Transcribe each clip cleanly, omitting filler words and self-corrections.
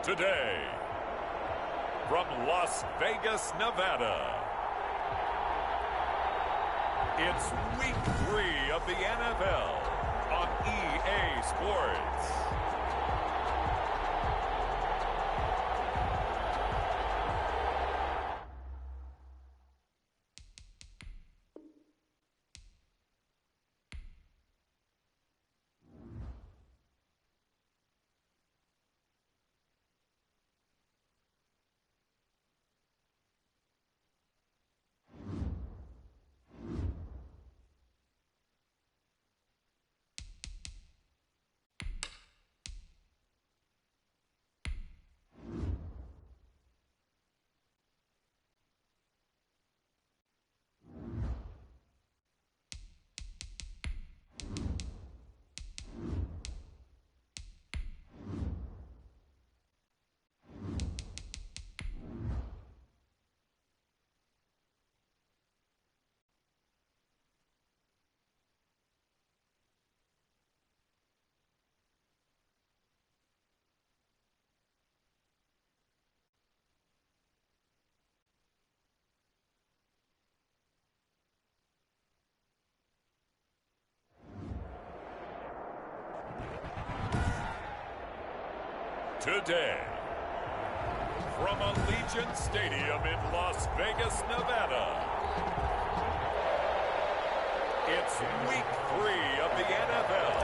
Today, from Las Vegas, Nevada, it's Week 3 of the NFL on EA Sports. Today, from Allegiant Stadium in Las Vegas, Nevada, it's Week 3 of the NFL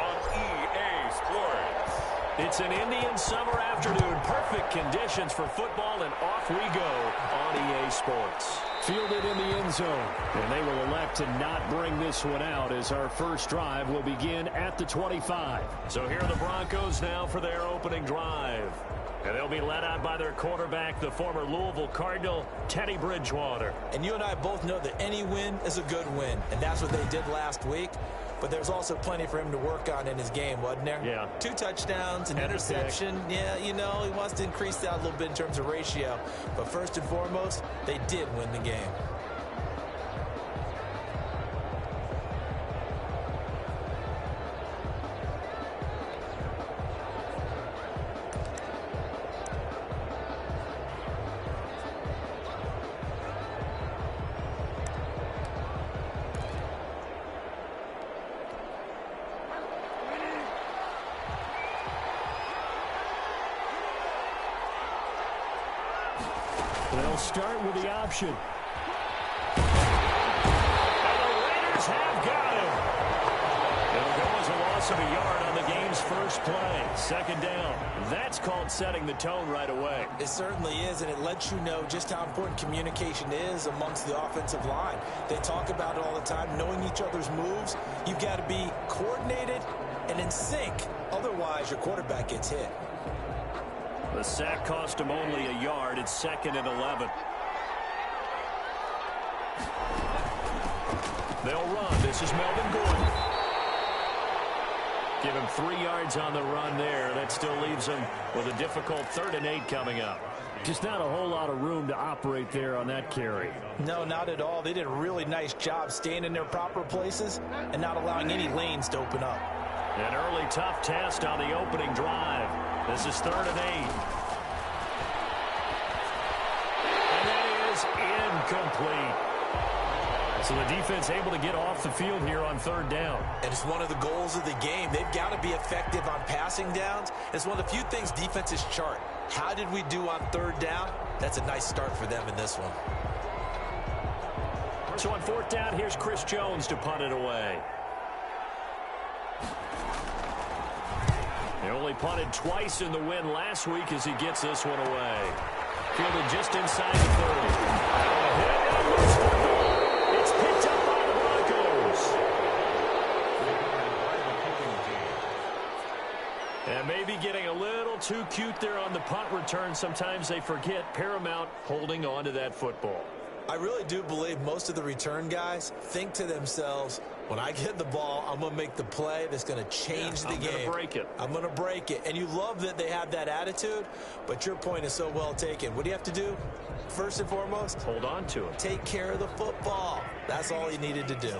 on EA Sports. It's an Indian summer afternoon. Perfect conditions for football, and off we go on EA Sports. Fielded in the end zone, and they will elect to not bring this one out as our first drive will begin at the 25. So here are the Broncos now for their opening drive. And they'll be led out by their quarterback, the former Louisville Cardinal, Teddy Bridgewater. And you and I both know that any win is a good win, and that's what they did last week. But there's also plenty for him to work on in his game, wasn't there? Yeah. 2 touchdowns, an interception. Yeah, you know, he wants to increase that a little bit in terms of ratio. But first and foremost, they did win the game. They'll start with the option. And the Raiders have got him. It'll go as a loss of a yard on the game's first play. Second down. That's called setting the tone right away. It certainly is, and it lets you know just how important communication is amongst the offensive line. They talk about it all the time, knowing each other's moves. You've got to be coordinated and in sync. Otherwise, your quarterback gets hit. The sack cost him only a yard. It's 2nd and 11. They'll run. This is Melvin Gordon. Give him 3 yards on the run there. That still leaves him with a difficult 3rd and 8 coming up. Just not a whole lot of room to operate there on that carry. No, not at all. They did a really nice job staying in their proper places and not allowing any lanes to open up. An early tough test on the opening drive. This is 3rd and 8. And that is incomplete. So the defense able to get off the field here on 3rd down. And it's one of the goals of the game. They've got to be effective on passing downs. It's one of the few things defenses chart. How did we do on 3rd down? That's a nice start for them in this one. So on 4th down, here's Chris Jones to punt it away. He only punted twice in the win last week as he gets this one away. Fielded just inside the 30. It's picked up by the Broncos. And maybe getting a little too cute there on the punt return. Sometimes they forget paramount holding on to that football. I really do believe most of the return guys think to themselves, when I get the ball, I'm going to make the play that's going to change the game. I'm going to break it. I'm going to break it. And you love that they have that attitude, but your point is so well taken. What do you have to do? First and foremost, hold on to it. Take care of the football. That's all he needed to do.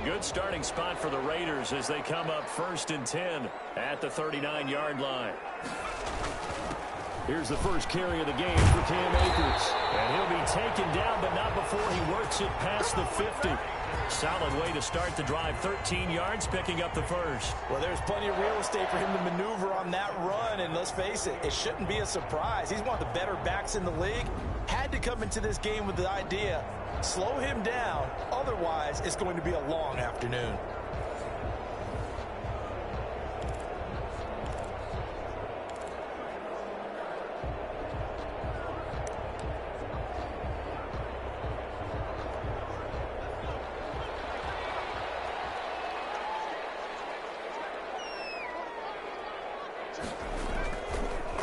good starting spot for the Raiders as they come up 1st and 10 at the 39-yard line. Here's the first carry of the game for Cam Akers. And he'll be taken down, but not before he works it past the 50. Solid way to start the drive. 13 yards, picking up the first. Well, there's plenty of real estate for him to maneuver on that run. And let's face it, it shouldn't be a surprise. He's one of the better backs in the league. Had to come into this game with the idea, slow him down. Otherwise, it's going to be a long afternoon.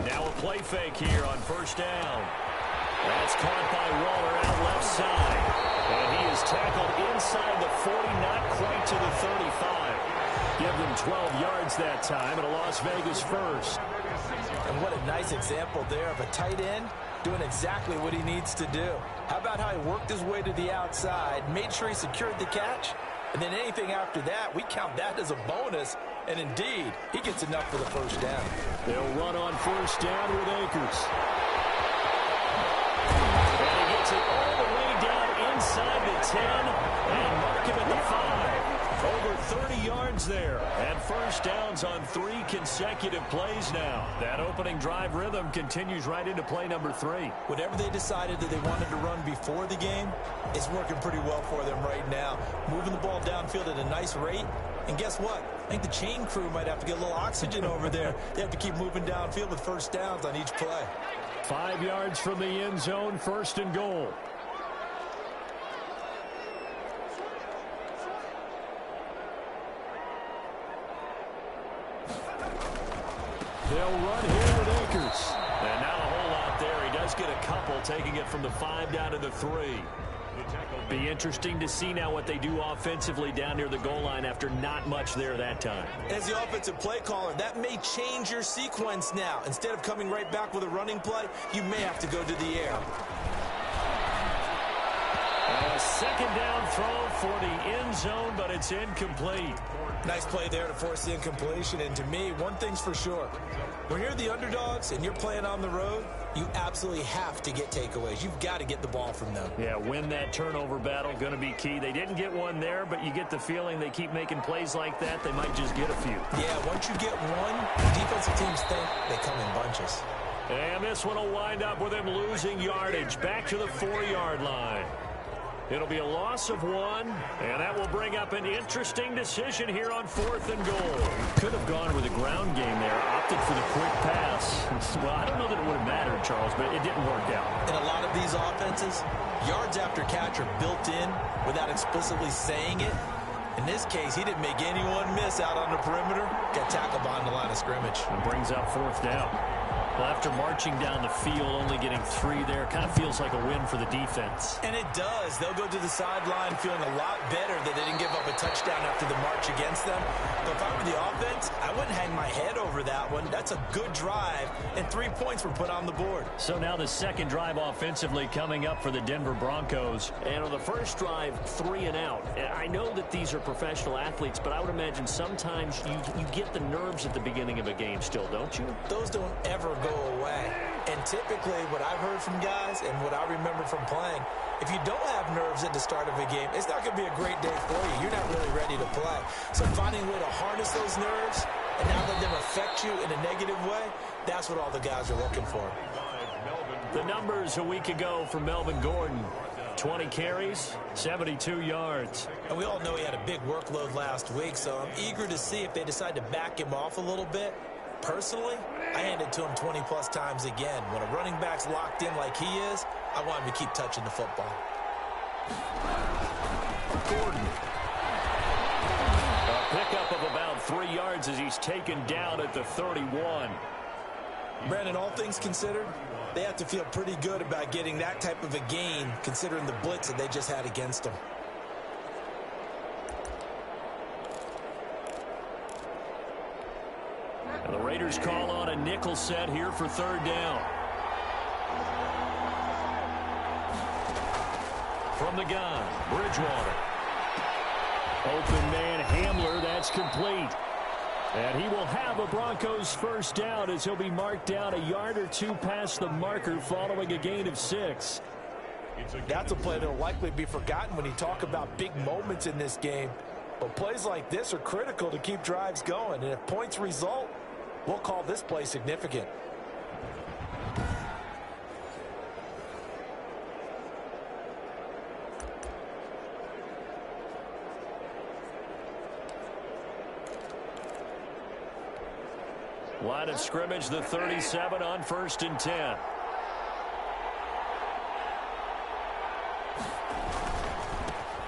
Now a play fake here on 1st down. That's caught by Waller out left side. And he is tackled inside the 40, not quite to the 35. Give them 12 yards that time, and a Las Vegas first. And what a nice example there of a tight end doing exactly what he needs to do. How about how he worked his way to the outside, made sure he secured the catch, and then anything after that, we count that as a bonus. And indeed, he gets enough for the 1st down. They'll run on 1st down with Akers. And he gets it all the way down inside the 10 and mark him at the 5. Over 30 yards there. And 1st downs on 3 consecutive plays now. That opening drive rhythm continues right into play number 3. Whatever they decided that they wanted to run before the game, it's working pretty well for them right now. Moving the ball downfield at a nice rate. And guess what? I think the chain crew might have to get a little oxygen over there. They have to keep moving downfield with 1st downs on each play. 5 yards from the end zone, 1st and goal. They'll run here with Akers. And not a whole lot there. He does get a couple, taking it from the 5 down to the 3. Be interesting to see now what they do offensively down near the goal line after not much there that time. As the offensive play caller, that may change your sequence now. Instead of coming right back with a running play, you may have to go to the air. A 2nd down throw for the end zone, but it's incomplete. Nice play there to force the incompletion. And to me, one thing's for sure. When you're the underdogs and you're playing on the road, you absolutely have to get takeaways. You've got to get the ball from them. Yeah, win that turnover battle, going to be key. They didn't get one there, but you get the feeling they keep making plays like that, they might just get a few. Yeah, once you get one, defensive teams think they come in bunches. And this one will wind up with him losing yardage back to the 4-yard line. It'll be a loss of 1, and that will bring up an interesting decision here on 4th and goal. Could have gone with a ground game there, opted for the quick pass. Well, I don't know that it would have mattered, Charles, but it didn't work out. In a lot of these offenses, yards after catch are built in without explicitly saying it. In this case, he didn't make anyone miss out on the perimeter. Got tackled behind the line of scrimmage. And brings up 4th down. Well, after marching down the field, only getting 3 there, kind of feels like a win for the defense. And it does. They'll go to the sideline feeling a lot better that they didn't give up a touchdown after the march against them. But if I were the offense, I wouldn't hang my head over that one. That's a good drive, and 3 points were put on the board. So now the 2nd drive offensively coming up for the Denver Broncos. And on the first drive, 3 and out. I know that these are professional athletes, but I would imagine sometimes you get the nerves at the beginning of a game still, don't you? Those don't ever go away. And typically what I've heard from guys and what I remember from playing, if you don't have nerves at the start of a game, it's not going to be a great day for you. You're not really ready to play. So finding a way to harness those nerves and not let them affect you in a negative way, that's what all the guys are looking for. The numbers a week ago for Melvin Gordon. 20 carries, 72 yards. And we all know he had a big workload last week, so I'm eager to see if they decide to back him off a little bit. Personally, I hand it to him 20-plus times again. When a running back's locked in like he is, I want him to keep touching the football. Gordon. A pickup of about 3 yards as he's taken down at the 31. Brandon, all things considered, they have to feel pretty good about getting that type of a gain considering the blitz that they just had against them. And the Raiders call on a nickel set here for 3rd down. From the gun, Bridgewater. Open man Hamler, that's complete. And he will have a Broncos first down as he'll be marked down a yard or two past the marker following a gain of 6. That's a play that will likely be forgotten when you talk about big moments in this game. But plays like this are critical to keep drives going. And if points result, we'll call this play significant. Line of scrimmage, the 37 on 1st and 10.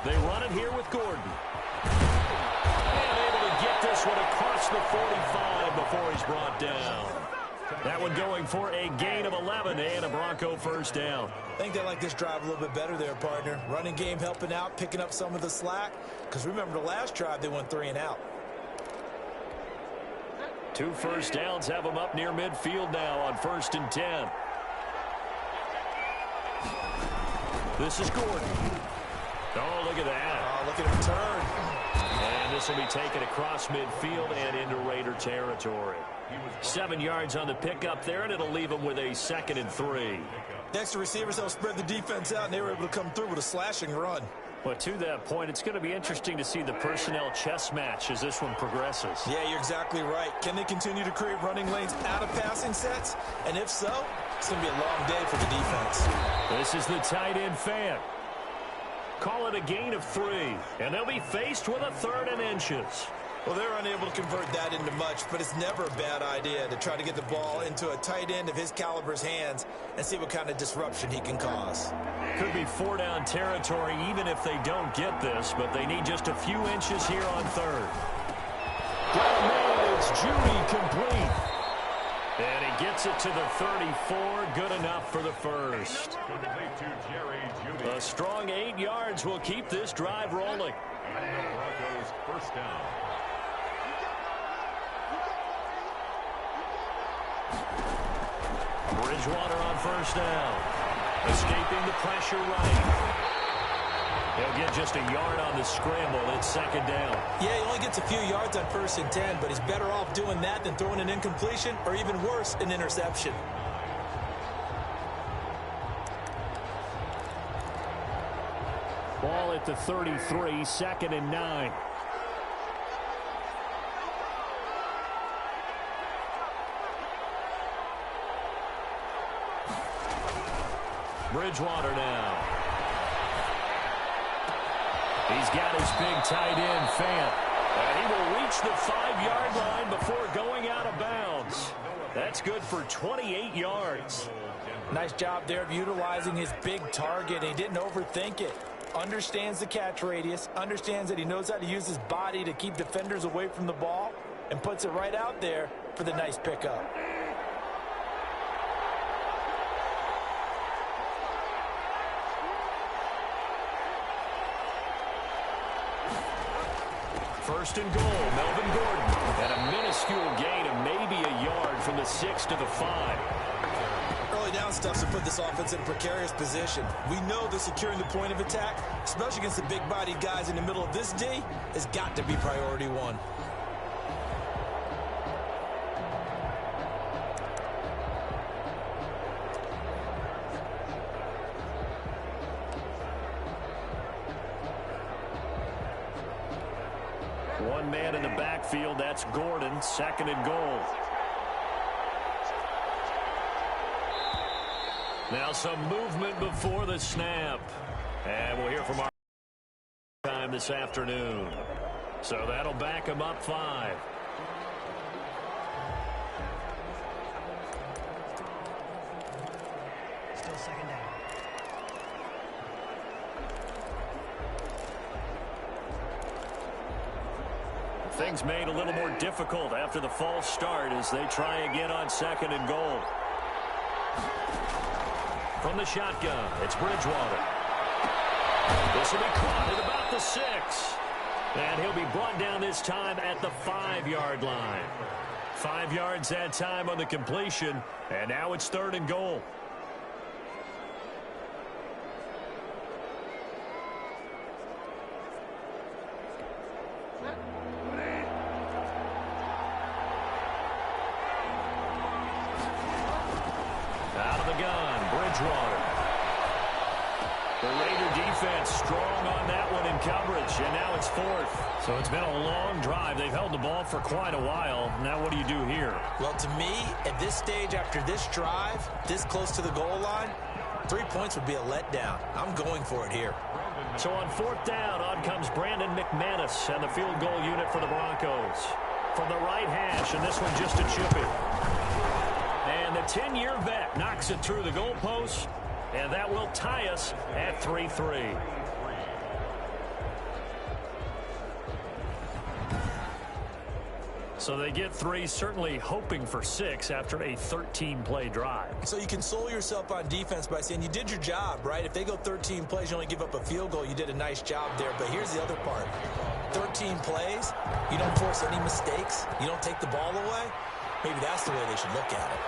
They run it here with Gordon. And able to get this one across the 45 before he's brought down. That one going for a gain of 11 and a Bronco first down. I think they like this drive a little bit better there, partner. Running game helping out, picking up some of the slack. Because remember the last drive, they went 3 and out. 2 first downs have them up near midfield now on 1st and 10. This is Gordon. Oh, look at that. Oh, look at him turn. And this will be taken across midfield and into Raider territory. 7 yards on the pickup there, and it'll leave them with a 2nd and 3. Next to receivers, they'll spread the defense out, and they were able to come through with a slashing run. But to that point, it's going to be interesting to see the personnel chess match as this one progresses. Yeah, you're exactly right. Can they continue to create running lanes out of passing sets? And if so, it's going to be a long day for the defense. This is the tight end fan. Call it a gain of 3, and they'll be faced with a 3rd and inches. Well, they're unable to convert that into much, but it's never a bad idea to try to get the ball into a tight end of his caliber's hands and see what kind of disruption he can cause. Could be 4 down territory even if they don't get this, but they need just a few inches here on 3rd. Got a man, it's Judy complete. And he gets it to the 34, good enough for the first. A strong 8 yards will keep this drive rolling. Broncos first down. Bridgewater on first down. Escaping the pressure right. He'll get just a yard on the scramble. It's 2nd down. Yeah, he only gets a few yards on 1st and 10, but he's better off doing that than throwing an incompletion or even worse, an interception. Ball at the 33, 2nd and 9. Bridgewater now. He's got his big tight end, Fant. And he will reach the 5-yard line before going out of bounds. That's good for 28 yards. Nice job there of utilizing his big target. He didn't overthink it. Understands the catch radius, understands that he knows how to use his body to keep defenders away from the ball, and puts it right out there for the nice pickup. First and goal, Melvin Gordon. And a minuscule gain of maybe a yard from the 6 to the 5. Early down stuff to put this offense in a precarious position. We know that securing the point of attack, especially against the big-bodied guys in the middle of this D, has got to be priority 1. One man in the backfield, that's Gordon, 2nd and goal. Now some movement before the snap. And we'll hear from our time this afternoon. So that'll back him up 5. Still 2nd down. Things made a little more difficult after the false start as they try again on 2nd and goal. From the shotgun, it's Bridgewater. This will be caught at about the 6. And he'll be brought down this time at the 5-yard line. 5 yards that time on the completion, and now it's 3rd and goal. the gun, Bridgewater. The Raider defense strong on that one in coverage, and now it's fourth. So it's been a long drive. They've held the ball for quite a while. Now what do you do here? Well, to me, at this stage after this drive, this close to the goal line, 3 points would be a letdown. I'm going for it here. So on fourth down, on comes Brandon Mcmanus and the field goal unit for the Broncos. From the right hash, and this one just a chippy. And the 10-year vet knocks it through the goalpost. And that will tie us at 3-3. So they get 3, certainly hoping for 6 after a 13-play drive. So you console yourself on defense by saying you did your job, right? If they go 13 plays, you only give up a field goal, you did a nice job there. But here's the other part. 13 plays, you don't force any mistakes, you don't take the ball away. Maybe that's the way they should look at it.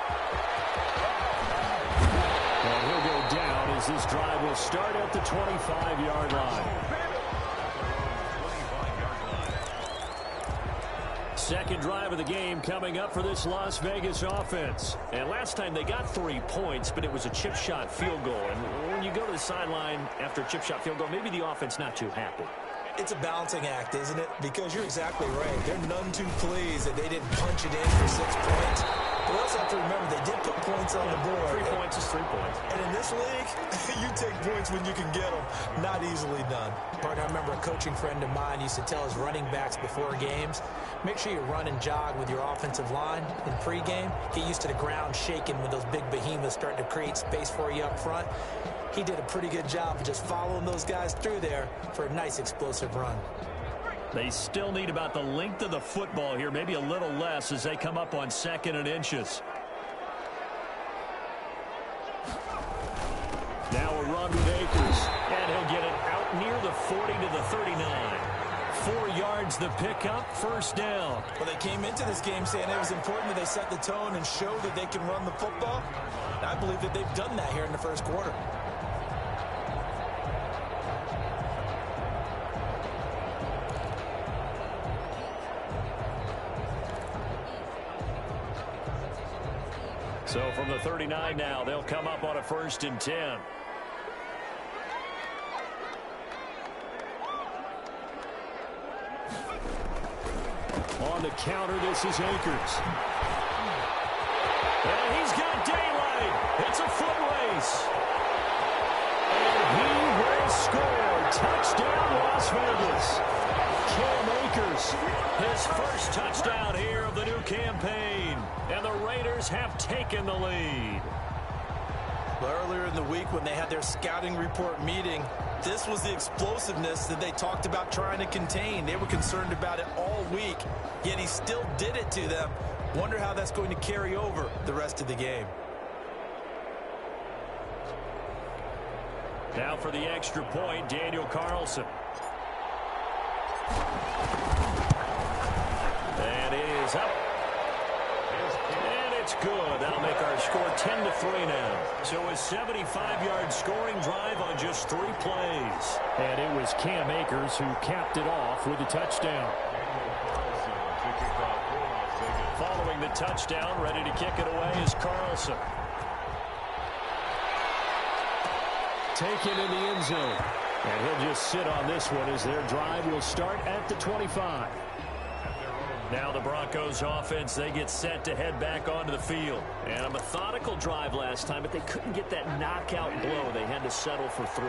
And he'll go down as this drive will start at the 25-yard line. Second drive of the game coming up for this Las Vegas offense. And last time they got 3 points, but it was a chip shot field goal. And when you go to the sideline after a chip shot field goal, maybe the offense not too happy. It's a balancing act, isn't it? Because you're exactly right. They're none too pleased that they didn't punch it in for 6 points. But we also have to remember they did put points on the board. 3 points is 3 points. And in this league, you take points when you can get them. Not easily done. Partner, I remember a coaching friend of mine used to tell his running backs before games, make sure you run and jog with your offensive line in pregame. Get used to the ground shaking when those big behemoths start to create space for you up front. He did a pretty good job of just following those guys through there for a nice explosive run. They still need about the length of the football here, maybe a little less as they come up on 2nd and inches. Now a run with Akers, and he'll get it out near the 40 to the 39. 4 yards the pickup, first down. Well, they came into this game saying it was important that they set the tone and show that they can run the football. And I believe that they've done that here in the first quarter. So from the 39 now, they'll come up on a 1st and 10. On the counter, this is Akers. And he's got daylight. It's a foot race. And he will score. Touchdown, Las Vegas. Cam Akers, his first touchdown here of the new campaign. And the Raiders have taken the lead. Well, earlier in the week when they had their scouting report meeting, this was the explosiveness that they talked about trying to contain. They were concerned about it all week, yet he still did it to them. Wonder how that's going to carry over the rest of the game. Now for the extra point, Daniel Carlson. And it is up. And it's good. That'll make our score 10-3 now. So a 75-yard scoring drive on just 3 plays. And it was Cam Akers who capped it off with a touchdown. Following the touchdown, ready to kick it away is Carlson. Taken in the end zone. And he'll just sit on this one as their drive will start at the 25. Now the Broncos offense, they get set to head back onto the field. And a methodical drive last time, but they couldn't get that knockout blow. They had to settle for 3.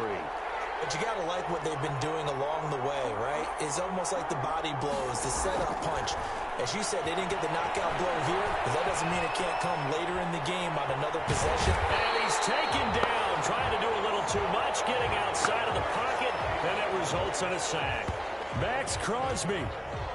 But you got to like what they've been doing along the way, right? It's almost like the body blows, the setup punch. As you said, they didn't get the knockout blow here, but that doesn't mean it can't come later in the game on another possession. And he's taken down, trying to do a little too much, getting outside of the pocket, and it results in a sack. Max Crosby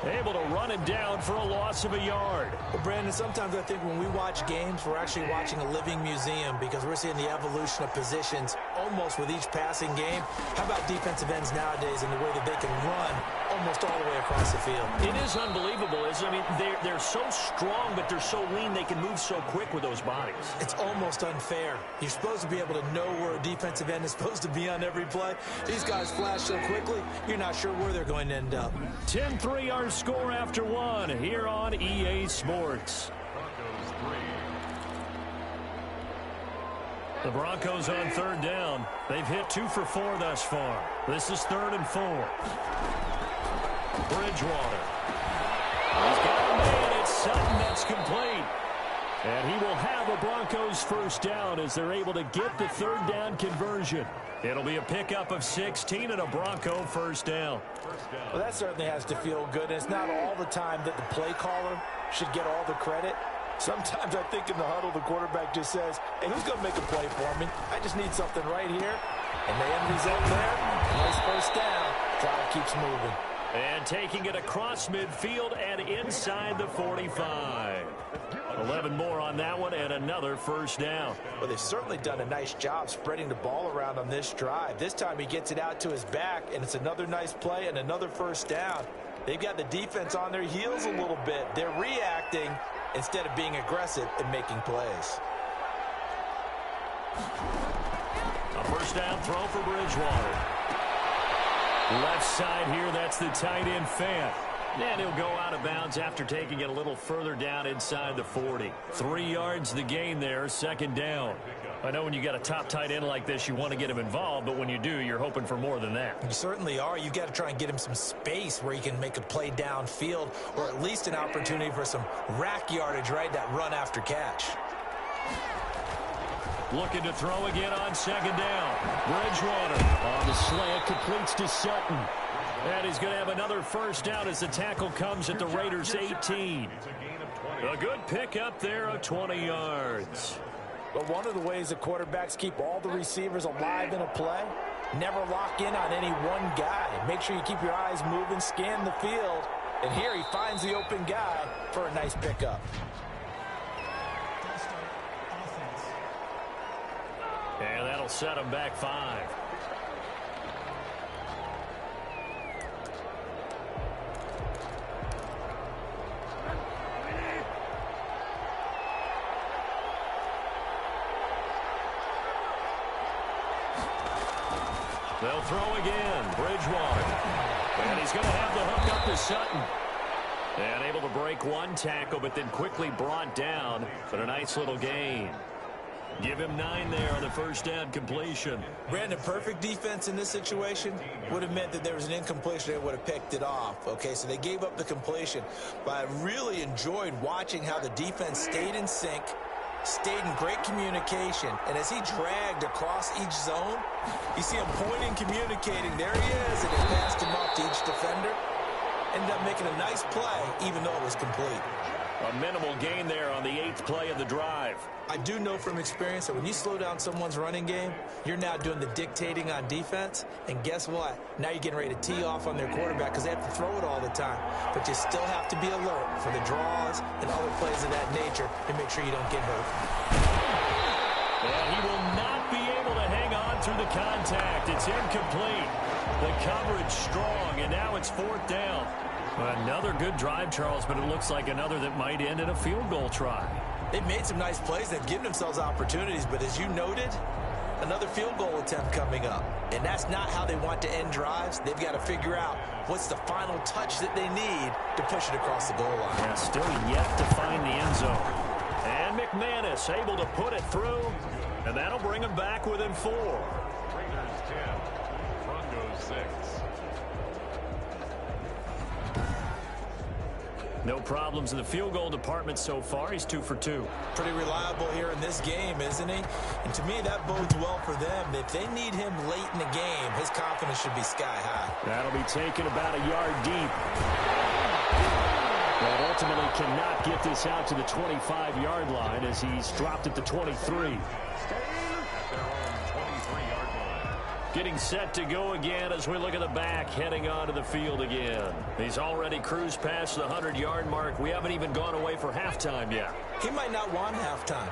able to run it down for a loss of a yard. Well, Brandon, sometimes I think when we watch games, we're actually watching a living museum because we're seeing the evolution of positions almost with each passing game. How about defensive ends nowadays and the way that they can run almost all the way across the field? It is unbelievable, isn't it? I mean, they're so strong, but they're so lean, they can move so quick with those bodies. It's almost unfair. You're supposed to be able to know where a defensive end is supposed to be on every play. These guys flash so quickly, you're not sure where they're going to end up. 10-3 our score after 1 here on EA Sports. The Broncos on third down. They've hit 2 for 4 thus far. This is 3rd and 4. Bridgewater. He's got a man. It's Sutton. That's complete. And he will have a Broncos first down as they're able to get the 3rd down conversion. It'll be a pickup of 16 and a Bronco first down. Well, that certainly has to feel good. And it's not all the time that the play caller should get all the credit. Sometimes I think in the huddle, the quarterback just says, hey, who's going to make a play for me? I just need something right here. And the end result there, nice first down. Drive keeps moving. And taking it across midfield and inside the 45. 11 more on that one and another first down. Well, they've certainly done a nice job spreading the ball around on this drive. This time he gets it out to his back, and it's another nice play and another first down. They've got the defense on their heels a little bit. They're reacting instead of being aggressive and making plays. A first down throw for Bridgewater. Left side here, that's the tight end Fant. And he'll go out of bounds after taking it a little further down inside the 40. 3 yards the gain there, 2nd down. I know when you got a top tight end like this, you want to get him involved, but when you do, you're hoping for more than that. You certainly are. You've got to try and get him some space where he can make a play downfield, or at least an opportunity for some rack yardage, right? That run after catch. Looking to throw again on 2nd down. Bridgewater on the slant, completes to Sutton. And he's going to have another first down as the tackle comes at the Raiders' 18. A good pickup there of 20 yards. But one of the ways the quarterbacks keep all the receivers alive in a play, never lock in on any one guy. Make sure you keep your eyes moving, scan the field. And here he finds the open guy for a nice pickup. And that'll set him back 5. They'll throw again. Bridgewater. And he's going to have the hook up to Sutton. And able to break one tackle, but then quickly brought down. But a nice little gain. Give him 9 there on the first down completion. Brandon, perfect defense in this situation would have meant that there was an incompletion. They would have picked it off. Okay, so they gave up the completion. But I really enjoyed watching how the defense stayed in sync, stayed in great communication. And as he dragged across each zone, you see him pointing, communicating. There he is, and he passed him up to each defender. Ended up making a nice play, even though it was complete. A minimal gain there on the 8th play of the drive. I do know from experience that when you slow down someone's running game, you're now doing the dictating on defense. And guess what? Now you're getting ready to tee off on their quarterback because they have to throw it all the time. But you still have to be alert for the draws and other plays of that nature to make sure you don't get hurt. And he will not be able to hang on through the contact. It's incomplete. The coverage strong, and now it's 4th down. Another good drive, Charles, but it looks like another that might end in a field goal try. They've made some nice plays. They've given themselves opportunities, but as you noted, another field goal attempt coming up. And that's not how they want to end drives. They've got to figure out what's the final touch that they need to push it across the goal line. Yeah, still yet to find the end zone. And Mcmanus able to put it through, and that'll bring him back within 4. Raiders 10, Broncos 6. No problems in the field goal department so far. He's 2 for 2. Pretty reliable here in this game, isn't he? And to me, that bodes well for them. If they need him late in the game, his confidence should be sky high. That'll be taken about a yard deep. But ultimately cannot get this out to the 25-yard line as he's dropped at the 23. Getting set to go again as we look at the back, heading onto the field again. He's already cruised past the 100-yard mark. We haven't even gone away for halftime yet. He might not want halftime.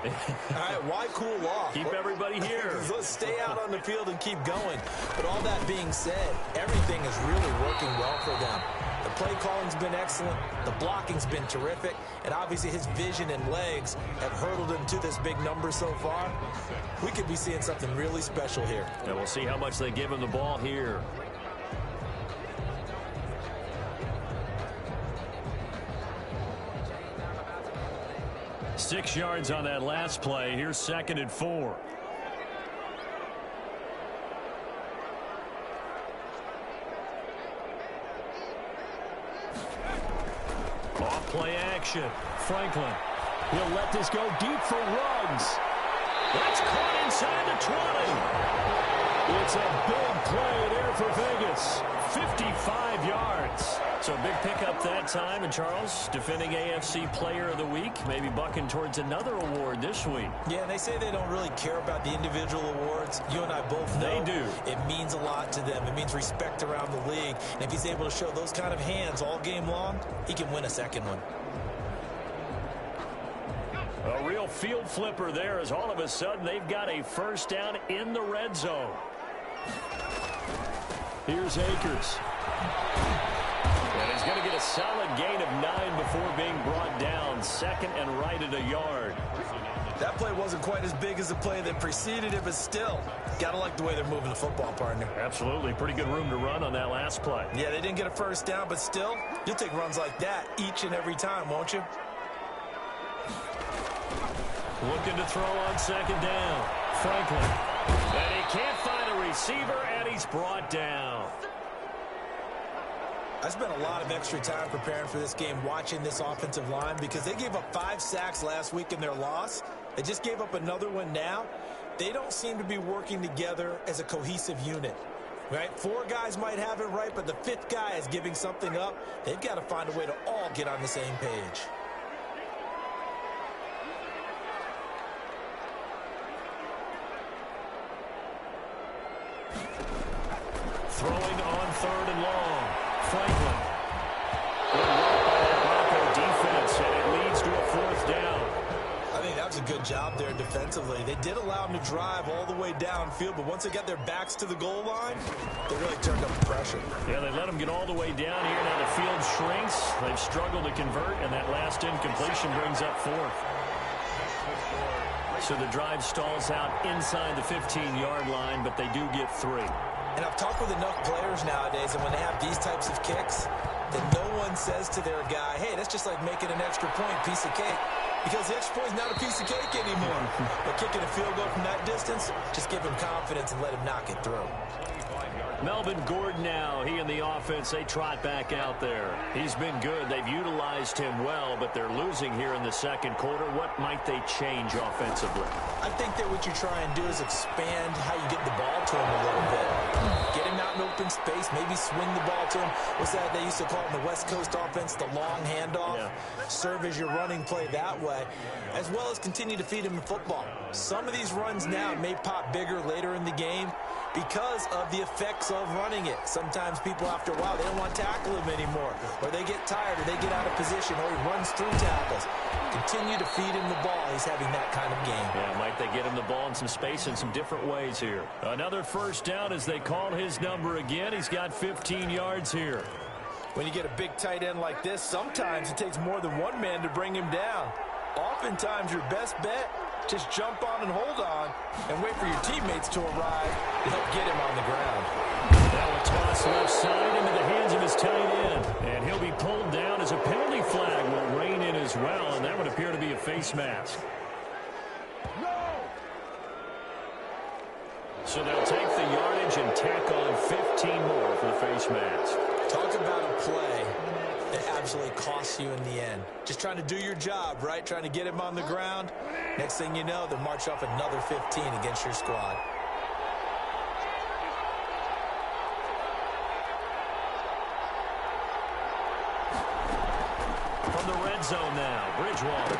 All right, why cool off? Keep everybody here. Let's stay out on the field and keep going. But all that being said, everything is really working well for them. The play calling's been excellent. The blocking's been terrific. And obviously his vision and legs have hurdled him to this big number so far. We could be seeing something really special here. And we'll see how much they give him the ball here. "6 yards on that last play. Here's 2nd and 4. action. Franklin. He'll let this go deep for Ruggs. That's caught inside the 20. It's a big play there for Vegas. 55 yards. So big pickup that time. And Charles, defending AFC Player of the Week, maybe bucking towards another award this week. Yeah, they say they don't really care about the individual awards. You and I both know they do. It means a lot to them. It means respect around the league. And if he's able to show those kind of hands all game long, he can win a second one. A real field flipper there as all of a sudden they've got a first down in the red zone. Here's Akers. And he's going to get a solid gain of 9 before being brought down. Second and right at a yard. That play wasn't quite as big as the play that preceded it, but still, got to like the way they're moving the football, partner. Absolutely. Pretty good room to run on that last play. Yeah, they didn't get a first down, but still, you'll take runs like that each and every time, won't you? Looking to throw on second down. Franklin. And he can't find a receiver, and he's brought down. I spent a lot of extra time preparing for this game watching this offensive line because they gave up 5 sacks last week in their loss. They just gave up another one now. They don't seem to be working together as a cohesive unit. Right? 4 guys might have it right, but the 5th guy is giving something up. They've got to find a way to all get on the same page. Throwing on third and long. Franklin. Good work by that Bronco defense, and it leads to a 4th down. I think that was a good job there defensively. They did allow them to drive all the way downfield, but once they got their backs to the goal line, they really turned up the pressure. Yeah, they let them get all the way down here. Now the field shrinks. They've struggled to convert, and that last incompletion brings up 4th. So the drive stalls out inside the 15-yard line, but they do get 3. And I've talked with enough players nowadays, and when they have these types of kicks, then no one says to their guy, hey, that's just like making an extra point, piece of cake. Because the extra point is not a piece of cake anymore. But kicking a field goal from that distance, just give him confidence and let him knock it through. Melvin Gordon now, he and the offense, they trot back out there. He's been good. They've utilized him well, but they're losing here in the second quarter. What might they change offensively? I think that what you try and do is expand how you get the ball to him a little bit. Get him out in open space, maybe swing the ball to him. What's that they used to call it in the West Coast offense, the long handoff? Yeah. Serve as your running play that way, as well as continue to feed him the football. Some of these runs now may pop bigger later in the game because of the effects of running it. Sometimes people, after a while, they don't want to tackle him anymore, or they get tired, or they get out of position, or he runs through tackles. Continue to feed him the ball. He's having that kind of game. Yeah, might they get him the ball in some space in some different ways here. Another first down as they call his number again. He's got 15 yards here. When you get a big tight end like this, sometimes it takes more than one man to bring him down. Oftentimes, your best bet, just jump on and hold on and wait for your teammates to arrive to help get him on the ground. Now a toss left side into the hands of his tight end. And he'll be pulled down as a penalty flag will rein in as well, and that would appear to be a face mask. So they'll take the yardage and tack on 15 more for the face mask. Talk about a play that absolutely costs you in the end. Just trying to do your job, right? Trying to get him on the ground. Next thing you know, they'll march off another 15 against your squad. From the red zone now, Bridgewater.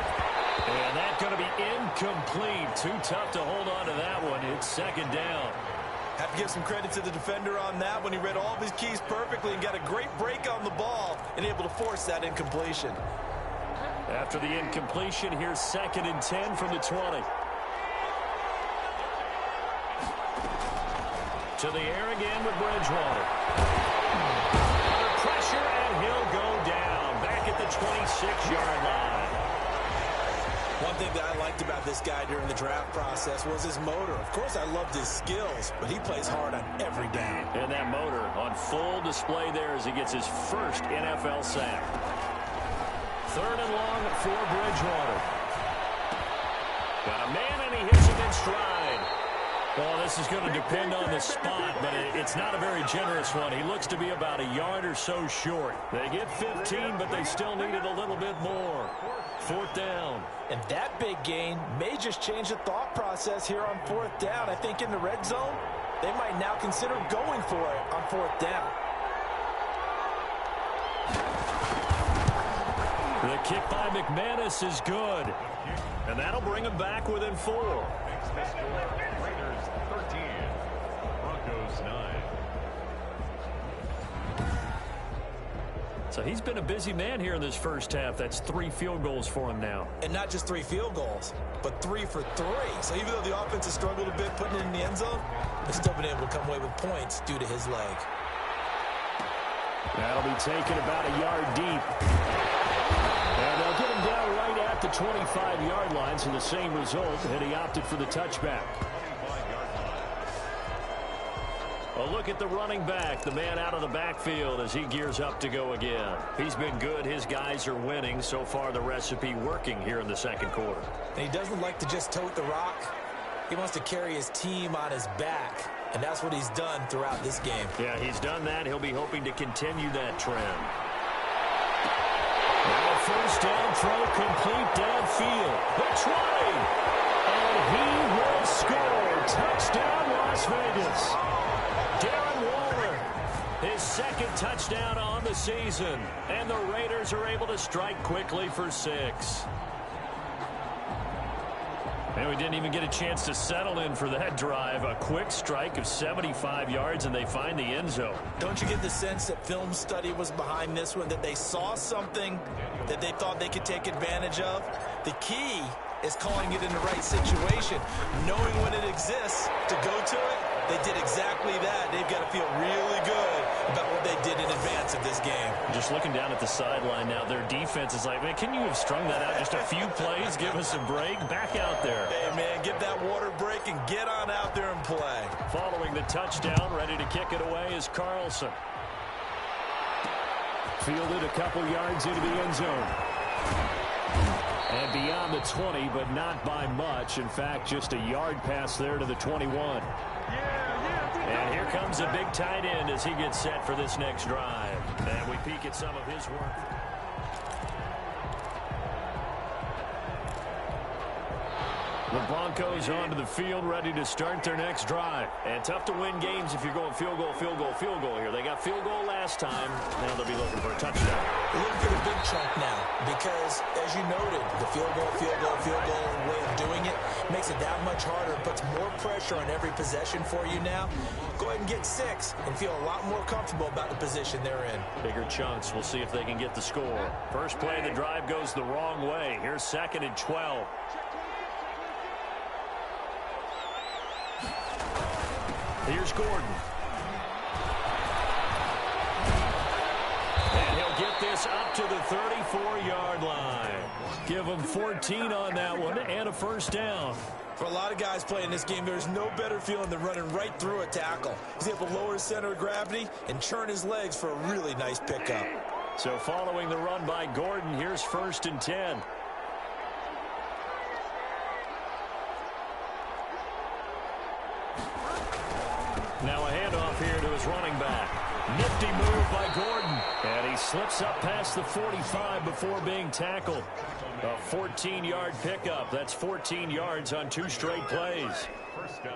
And that's going to be incomplete. Too tough to hold on to that one. It's second down. Have to give some credit to the defender on that one. He read all of his keys perfectly and got a great break on the ball and able to force that incompletion. After the incompletion, here's second and 10 from the 20. To the air again with Bridgewater. Under pressure, and he'll go down. Back at the 26-yard line. One thing that I liked about this guy during the draft process was his motor. Of course, I loved his skills, but he plays hard on every down. And that motor on full display there as he gets his first NFL sack. Third and long for Bridgewater. Got a man, and he hits him in stride. Well, this is going to depend on the spot, but it's not a very generous one. He looks to be about a yard or so short. They get 15, but they still need it a little bit more. 4th down. And that big gain may just change the thought process here on 4th down. I think in the red zone, they might now consider going for it on 4th down. The kick by Mcmanus is good. And that'll bring him back within 4. Raiders 13, Broncos 9. So he's been a busy man here in this first half. That's 3 field goals for him now. And not just 3 field goals, but 3 for 3. So even though the offense has struggled a bit putting it in the end zone, they've still been able to come away with points due to his leg. That'll be taken about a yard deep. And they'll get him down right at the 25-yard line, so the same result, and he opted for the touchback. A look at the running back, the man out of the backfield as he gears up to go again. He's been good. His guys are winning. So far, the recipe working here in the second quarter. And he doesn't like to just tote the rock. He wants to carry his team on his back, and that's what he's done throughout this game. Yeah, he's done that. He'll be hoping to continue that trend. Now first down throw complete downfield. The 20. And he will score. Touchdown, Las Vegas. Darren Waller, his second touchdown on the season. And the Raiders are able to strike quickly for 6. And we didn't even get a chance to settle in for that drive. A quick strike of 75 yards, and they find the end zone. Don't you get the sense that film study was behind this one, that they saw something that they thought they could take advantage of? The key is calling it in the right situation, knowing when it exists to go to it. They did exactly that. They've got to feel really good about what they did in advance of this game. Just looking down at the sideline now, their defense is like, man, can you have strung that out just a few plays? Give us a break. Back out there. Hey, man, get that water break and get on out there and play. Following the touchdown, ready to kick it away is Carlson. Fielded a couple yards into the end zone. And beyond the 20, but not by much. In fact, just a yard pass there to the 21. And here comes a big tight end as he gets set for this next drive. And we peek at some of his work. The Broncos onto the field, ready to start their next drive. And tough to win games if you're going field goal, field goal, field goal here. They got field goal last time. Now they'll be looking for a touchdown. They're looking for the big chunk now because, as you noted, the field goal way of doing it makes it that much harder. It puts more pressure on every possession for you now. Go ahead and get 6 and feel a lot more comfortable about the position they're in. Bigger chunks. We'll see if they can get the score. First play of the drive goes the wrong way. Here's 2nd and 12. Here's Gordon. And he'll get this up to the 34-yard line. Give him 14 on that one and a first down. For a lot of guys playing this game, there's no better feeling than running right through a tackle. He's able to lower his center of gravity and churn his legs for a really nice pickup. So following the run by Gordon, here's 1st and 10. Now a handoff here to his running back. Nifty move by Gordon. And he slips up past the 45 before being tackled. A 14-yard pickup. That's 14 yards on 2 straight plays.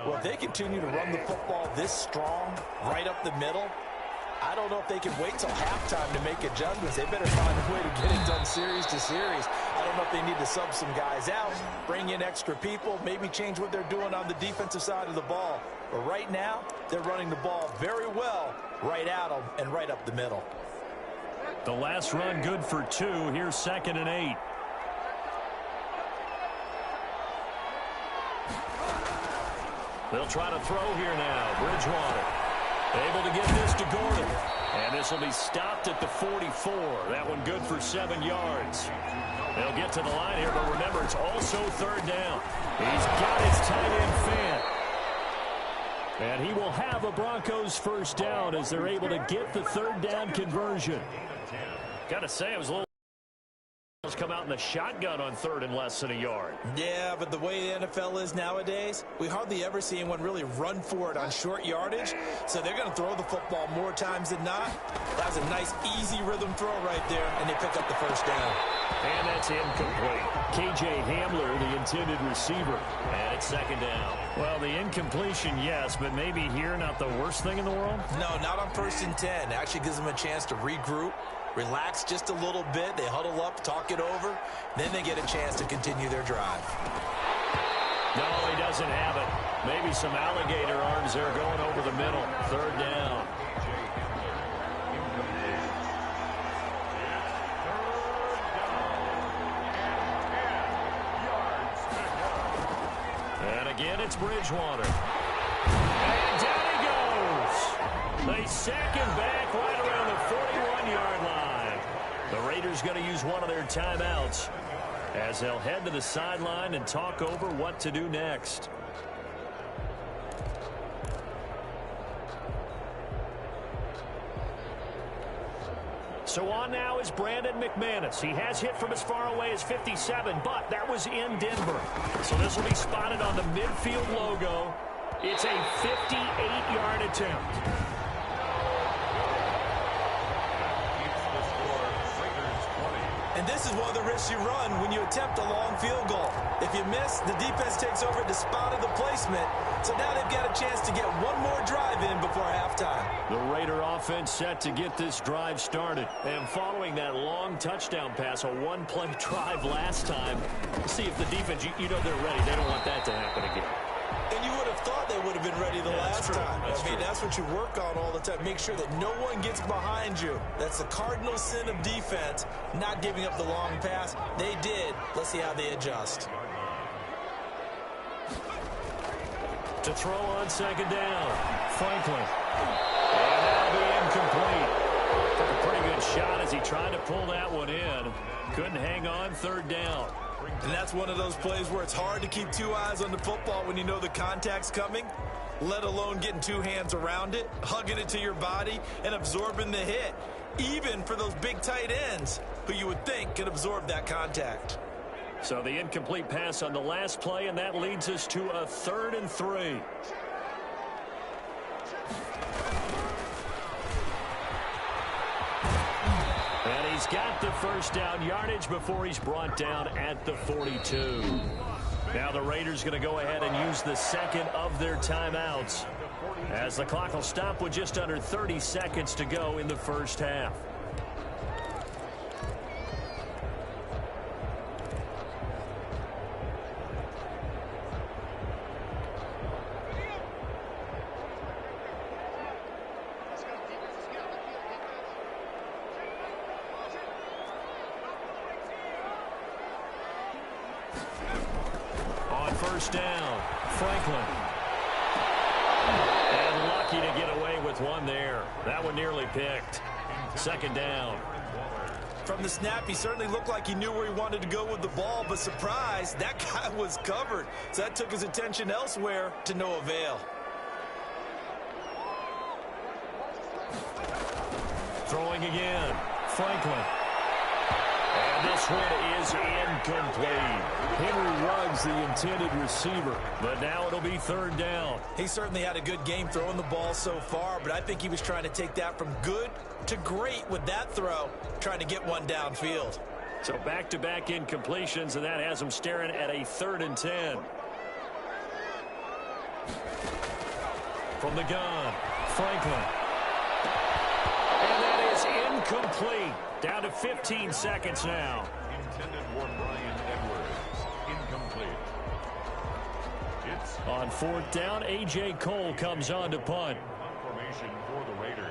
Well, if they continue to run the football this strong, right up the middle, I don't know if they can wait till halftime to make adjustments. They better find a way to get it done series to series. I don't know if they need to sub some guys out, bring in extra people, maybe change what they're doing on the defensive side of the ball. But right now, they're running the ball very well right at them and right up the middle. The last run good for 2. Here's 2nd and 8. They'll try to throw here now. Bridgewater able to get this to Gordon. And this will be stopped at the 44. That one good for 7 yards. They'll get to the line here, but remember, it's also 3rd down. He's got his tight end fan. And he will have a Broncos first down as they're able to get the 3rd down conversion. Got to say, it was a little come out in the shotgun on 3rd and less than a yard. Yeah, but the way the NFL is nowadays, we hardly ever see anyone really run for it on short yardage. So they're going to throw the football more times than not. That was a nice, easy rhythm throw right there, and they pick up the first down. And that's incomplete. K.J. Hamler, the intended receiver. And it's 2nd down. Well, the incompletion, yes, but maybe here not the worst thing in the world? No, not on 1st and 10. It actually gives them a chance to regroup, relax just a little bit. They huddle up, talk it over. Then they get a chance to continue their drive. No, he doesn't have it. Maybe some alligator arms there going over the middle. 3rd down. And again, it's Bridgewater. And down he goes. They sack him back right around the 41-yard line. The Raiders going to use one of their timeouts as they'll head to the sideline and talk over what to do next. So on now is Brandon Mcmanus. He has hit from as far away as 57, but that was in Denver. So this will be spotted on the midfield logo. It's a 58-yard attempt. And this is one of the risks you run when you attempt a long field goal. If you miss, the defense takes over at the spot of the placement. So now they've got a chance to get one more drive in before halftime. The Raider offense set to get this drive started. And following that long touchdown pass, a one-play drive last time, see if the defense, you know they're ready. They don't want that to happen again. And you would have thought they would have been ready the last time. That's what you work on all the time. Make sure that no one gets behind you. That's the cardinal sin of defense, not giving up the long pass. They did. Let's see how they adjust. To throw on 2nd down, Franklin. And that'll be incomplete. Took a pretty good shot as he tried to pull that one in. Couldn't hang on. 3rd down. And that's one of those plays where it's hard to keep two eyes on the football when you know the contact's coming, let alone getting two hands around it, hugging it to your body, and absorbing the hit, even for those big tight ends who you would think could absorb that contact. So the incomplete pass on the last play, and that leads us to a 3rd and 3. And he's got the first down yardage before he's brought down at the 42. Now the Raiders going to go ahead and use the second of their timeouts as the clock will stop with just under 30 seconds to go in the first half. First down, Franklin. And lucky to get away with one there. That one nearly picked. 2nd down. From the snap, he certainly looked like he knew where he wanted to go with the ball, but surprise, that guy was covered. So that took his attention elsewhere to no avail. Throwing again, Franklin. And this one is incomplete. Henry Ruggs, the intended receiver, but now it'll be 3rd down. He certainly had a good game throwing the ball so far, but I think he was trying to take that from good to great with that throw, trying to get one downfield. So back-to-back incompletions, and that has him staring at a 3rd and 10. From the gun, Franklin. And that is incomplete. Down to 15 seconds now. Intended for Brian Edwards. Incomplete. It's on 4th down, A.J. Cole comes on to punt. Confirmation for the Raiders.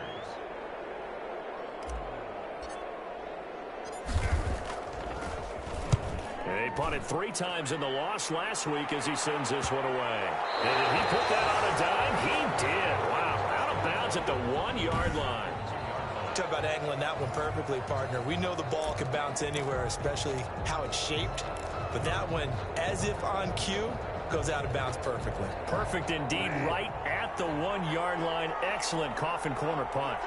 They punted 3 times in the loss last week as he sends this one away. And did he put that on a dime? He did. Wow, out of bounds at the 1-yard line. Talk about angling that one perfectly, partner. We know the ball can bounce anywhere, especially how it's shaped. But that one, as if on cue, goes out of bounds perfectly. Perfect indeed, right at the 1-yard line. Excellent coffin corner punt.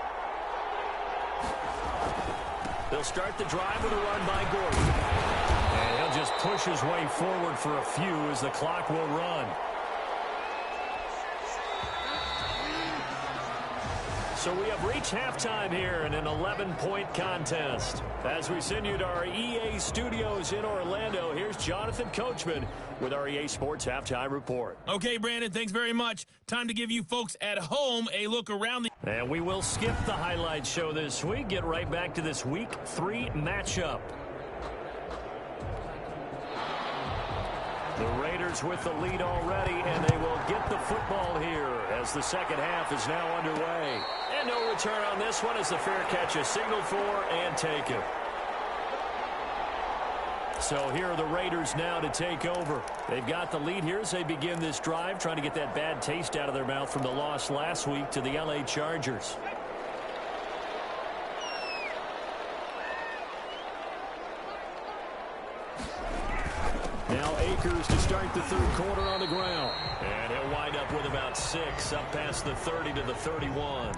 They'll start the drive with a run by Gordon. he'll just push his way forward for a few as the clock will run. So we have reached halftime here in an 11-point contest. As we send you to our EA studios in Orlando, here's Jonathan Coachman with our EA Sports Halftime Report. Okay, Brandon, thanks very much. Time to give you folks at home a look around the... And we will skip the highlight show this week. Get right back to this Week 3 matchup. The Raiders with the lead already, and they will get the football here as the second half is now underway. And no return on this one as the fair catch is signaled for and taken. So here are the Raiders now to take over. They've got the lead here as they begin this drive, trying to get that bad taste out of their mouth from the loss last week to the LA Chargers. Now Akers to start the third quarter on the ground. And he'll wind up with about 6, up past the 30 to the 31.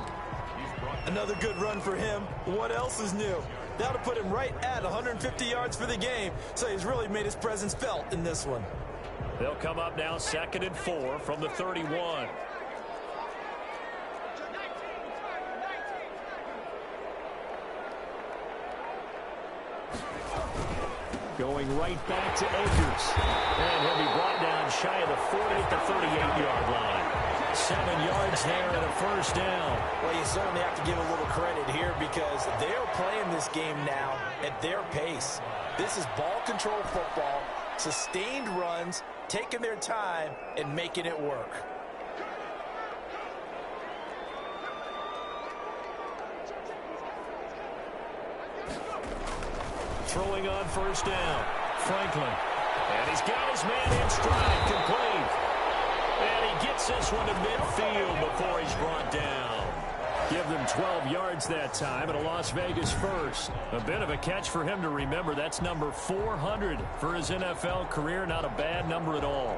Another good run for him. What else is new? That'll put him right at 150 yards for the game, so he's really made his presence felt in this one. They'll come up now 2nd and 4 from the 31. Going right back to Akers. And he'll be brought down shy of the 40 at the 38-yard line. 7 yards there and a first down. Well, you certainly have to give a little credit here because they're playing this game now at their pace. This is ball control football, sustained runs, taking their time and making it work. Throwing on first down, Franklin. And he's got his man in stride, complete. And he gets this one to midfield before he's brought down. Give them 12 yards that time, and a Las Vegas first. A bit of a catch for him to remember. That's number 400 for his NFL career. Not a bad number at all.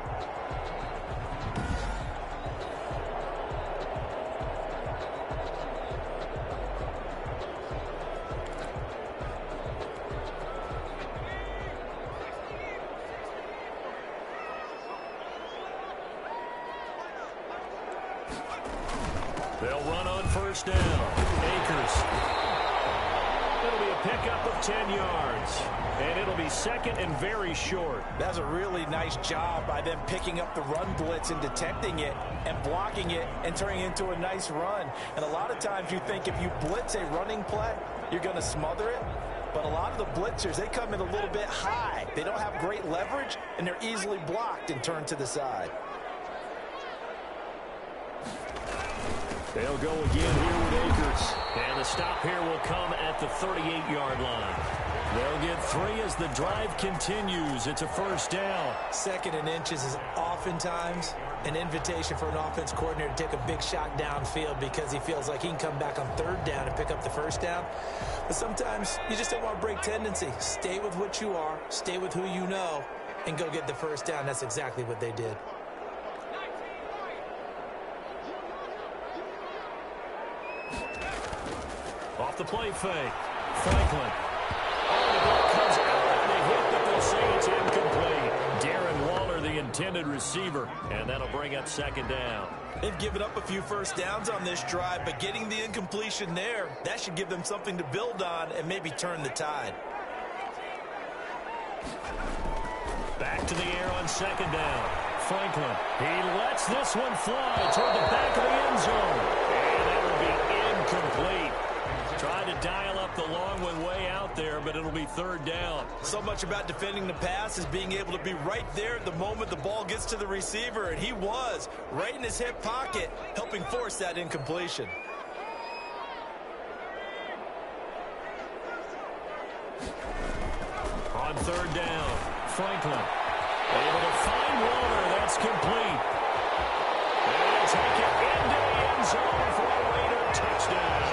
They'll run on first down. Akers. It'll be a pickup of 10 yards. And it'll be second and very short. That's a really nice job by them picking up the run blitz and detecting it and blocking it and turning it into a nice run. And a lot of times you think if you blitz a running play, you're going to smother it. But a lot of the blitzers, they come in a little bit high. They don't have great leverage, and they're easily blocked and turned to the side. They'll go again here with Akers. And the stop here will come at the 38-yard line. They'll get 3 as the drive continues. It's a first down. 2nd and inches is oftentimes an invitation for an offense coordinator to take a big shot downfield because he feels like he can come back on 3rd down and pick up the first down. But sometimes you just don't want to break tendency. Stay with what you are, stay with who you know, and go get the first down. That's exactly what they did. Off the play fake. Franklin. Oh, the ball comes out on the hit, but they'll say it's incomplete. Darren Waller, the intended receiver, and that'll bring up 2nd down. They've given up a few first downs on this drive, but getting the incompletion there, that should give them something to build on and maybe turn the tide. Back to the air on 2nd down. Franklin. He lets this one fly toward the back of the end zone. And that will be incomplete. Tried to dial up the long one way out there, but it'll be 3rd down. So much about defending the pass is being able to be right there at the moment the ball gets to the receiver, and he was right in his hip pocket, helping force that incompletion. On 3rd down, Franklin able to find Waller. That's complete. And take it into the end zone for a Raider touchdown.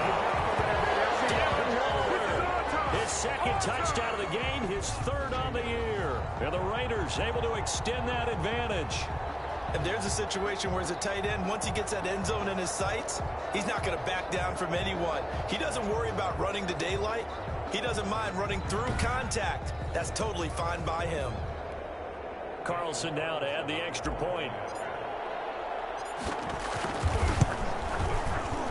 His 2nd touchdown of the game, his 3rd on the year. And the Raiders able to extend that advantage. And there's a situation where as a tight end, once he gets that end zone in his sights, he's not going to back down from anyone. He doesn't worry about running to daylight. He doesn't mind running through contact. That's totally fine by him. Carlson now to add the extra point.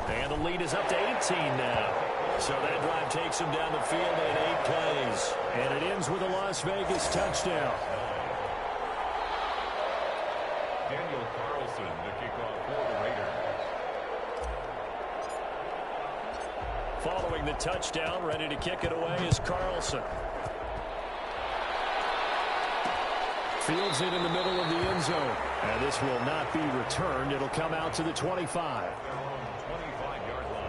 And the lead is up to 18 now. So that drive takes him down the field in 8 plays. And it ends with a Las Vegas touchdown. Daniel Carlson to kick off for the Raiders. Following the touchdown, ready to kick it away is Carlson. Fields it in the middle of the end zone. And this will not be returned. It'll come out to the 25.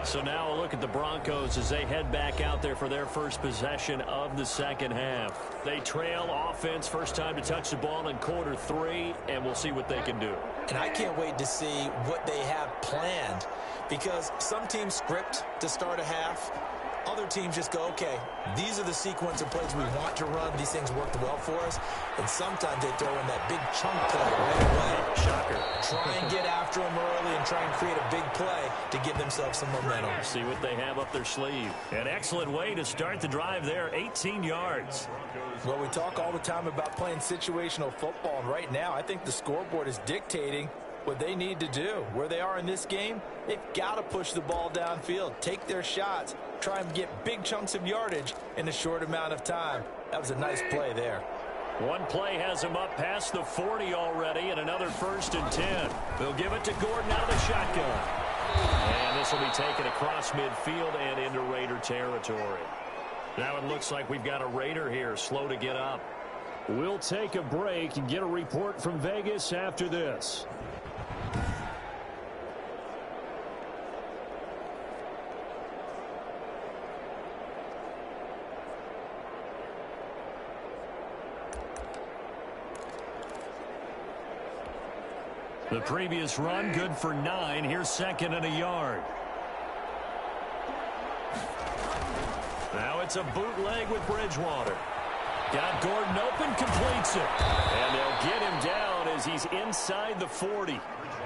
So now a look at the Broncos as they head back out there for their first possession of the second half. They trail offense, first time to touch the ball in quarter 3, and we'll see what they can do. And I can't wait to see what they have planned, because some teams script to start a half. Other teams just go, okay, these are the sequence of plays we want to run. These things worked well for us. And sometimes they throw in that big chunk play right away. Shocker. Try and get after them early and try and create a big play to give themselves some momentum. See what they have up their sleeve. An excellent way to start the drive there, 18 yards. Well, we talk all the time about playing situational football, and right now I think the scoreboard is dictating what they need to do. Where they are in this game, they've got to push the ball downfield, take their shots, try and get big chunks of yardage in a short amount of time. That was a nice play there. One play has him up past the 40 already, and another 1st and 10. They'll give it to Gordon out of the shotgun. And this will be taken across midfield and into Raider territory. Now it looks like we've got a Raider here, slow to get up. We'll take a break and get a report from Vegas after this. The previous run, good for 9. Here's 2nd and a yard. Now it's a bootleg with Bridgewater. Got Gordon open, completes it. And they'll get him down as he's inside the 40.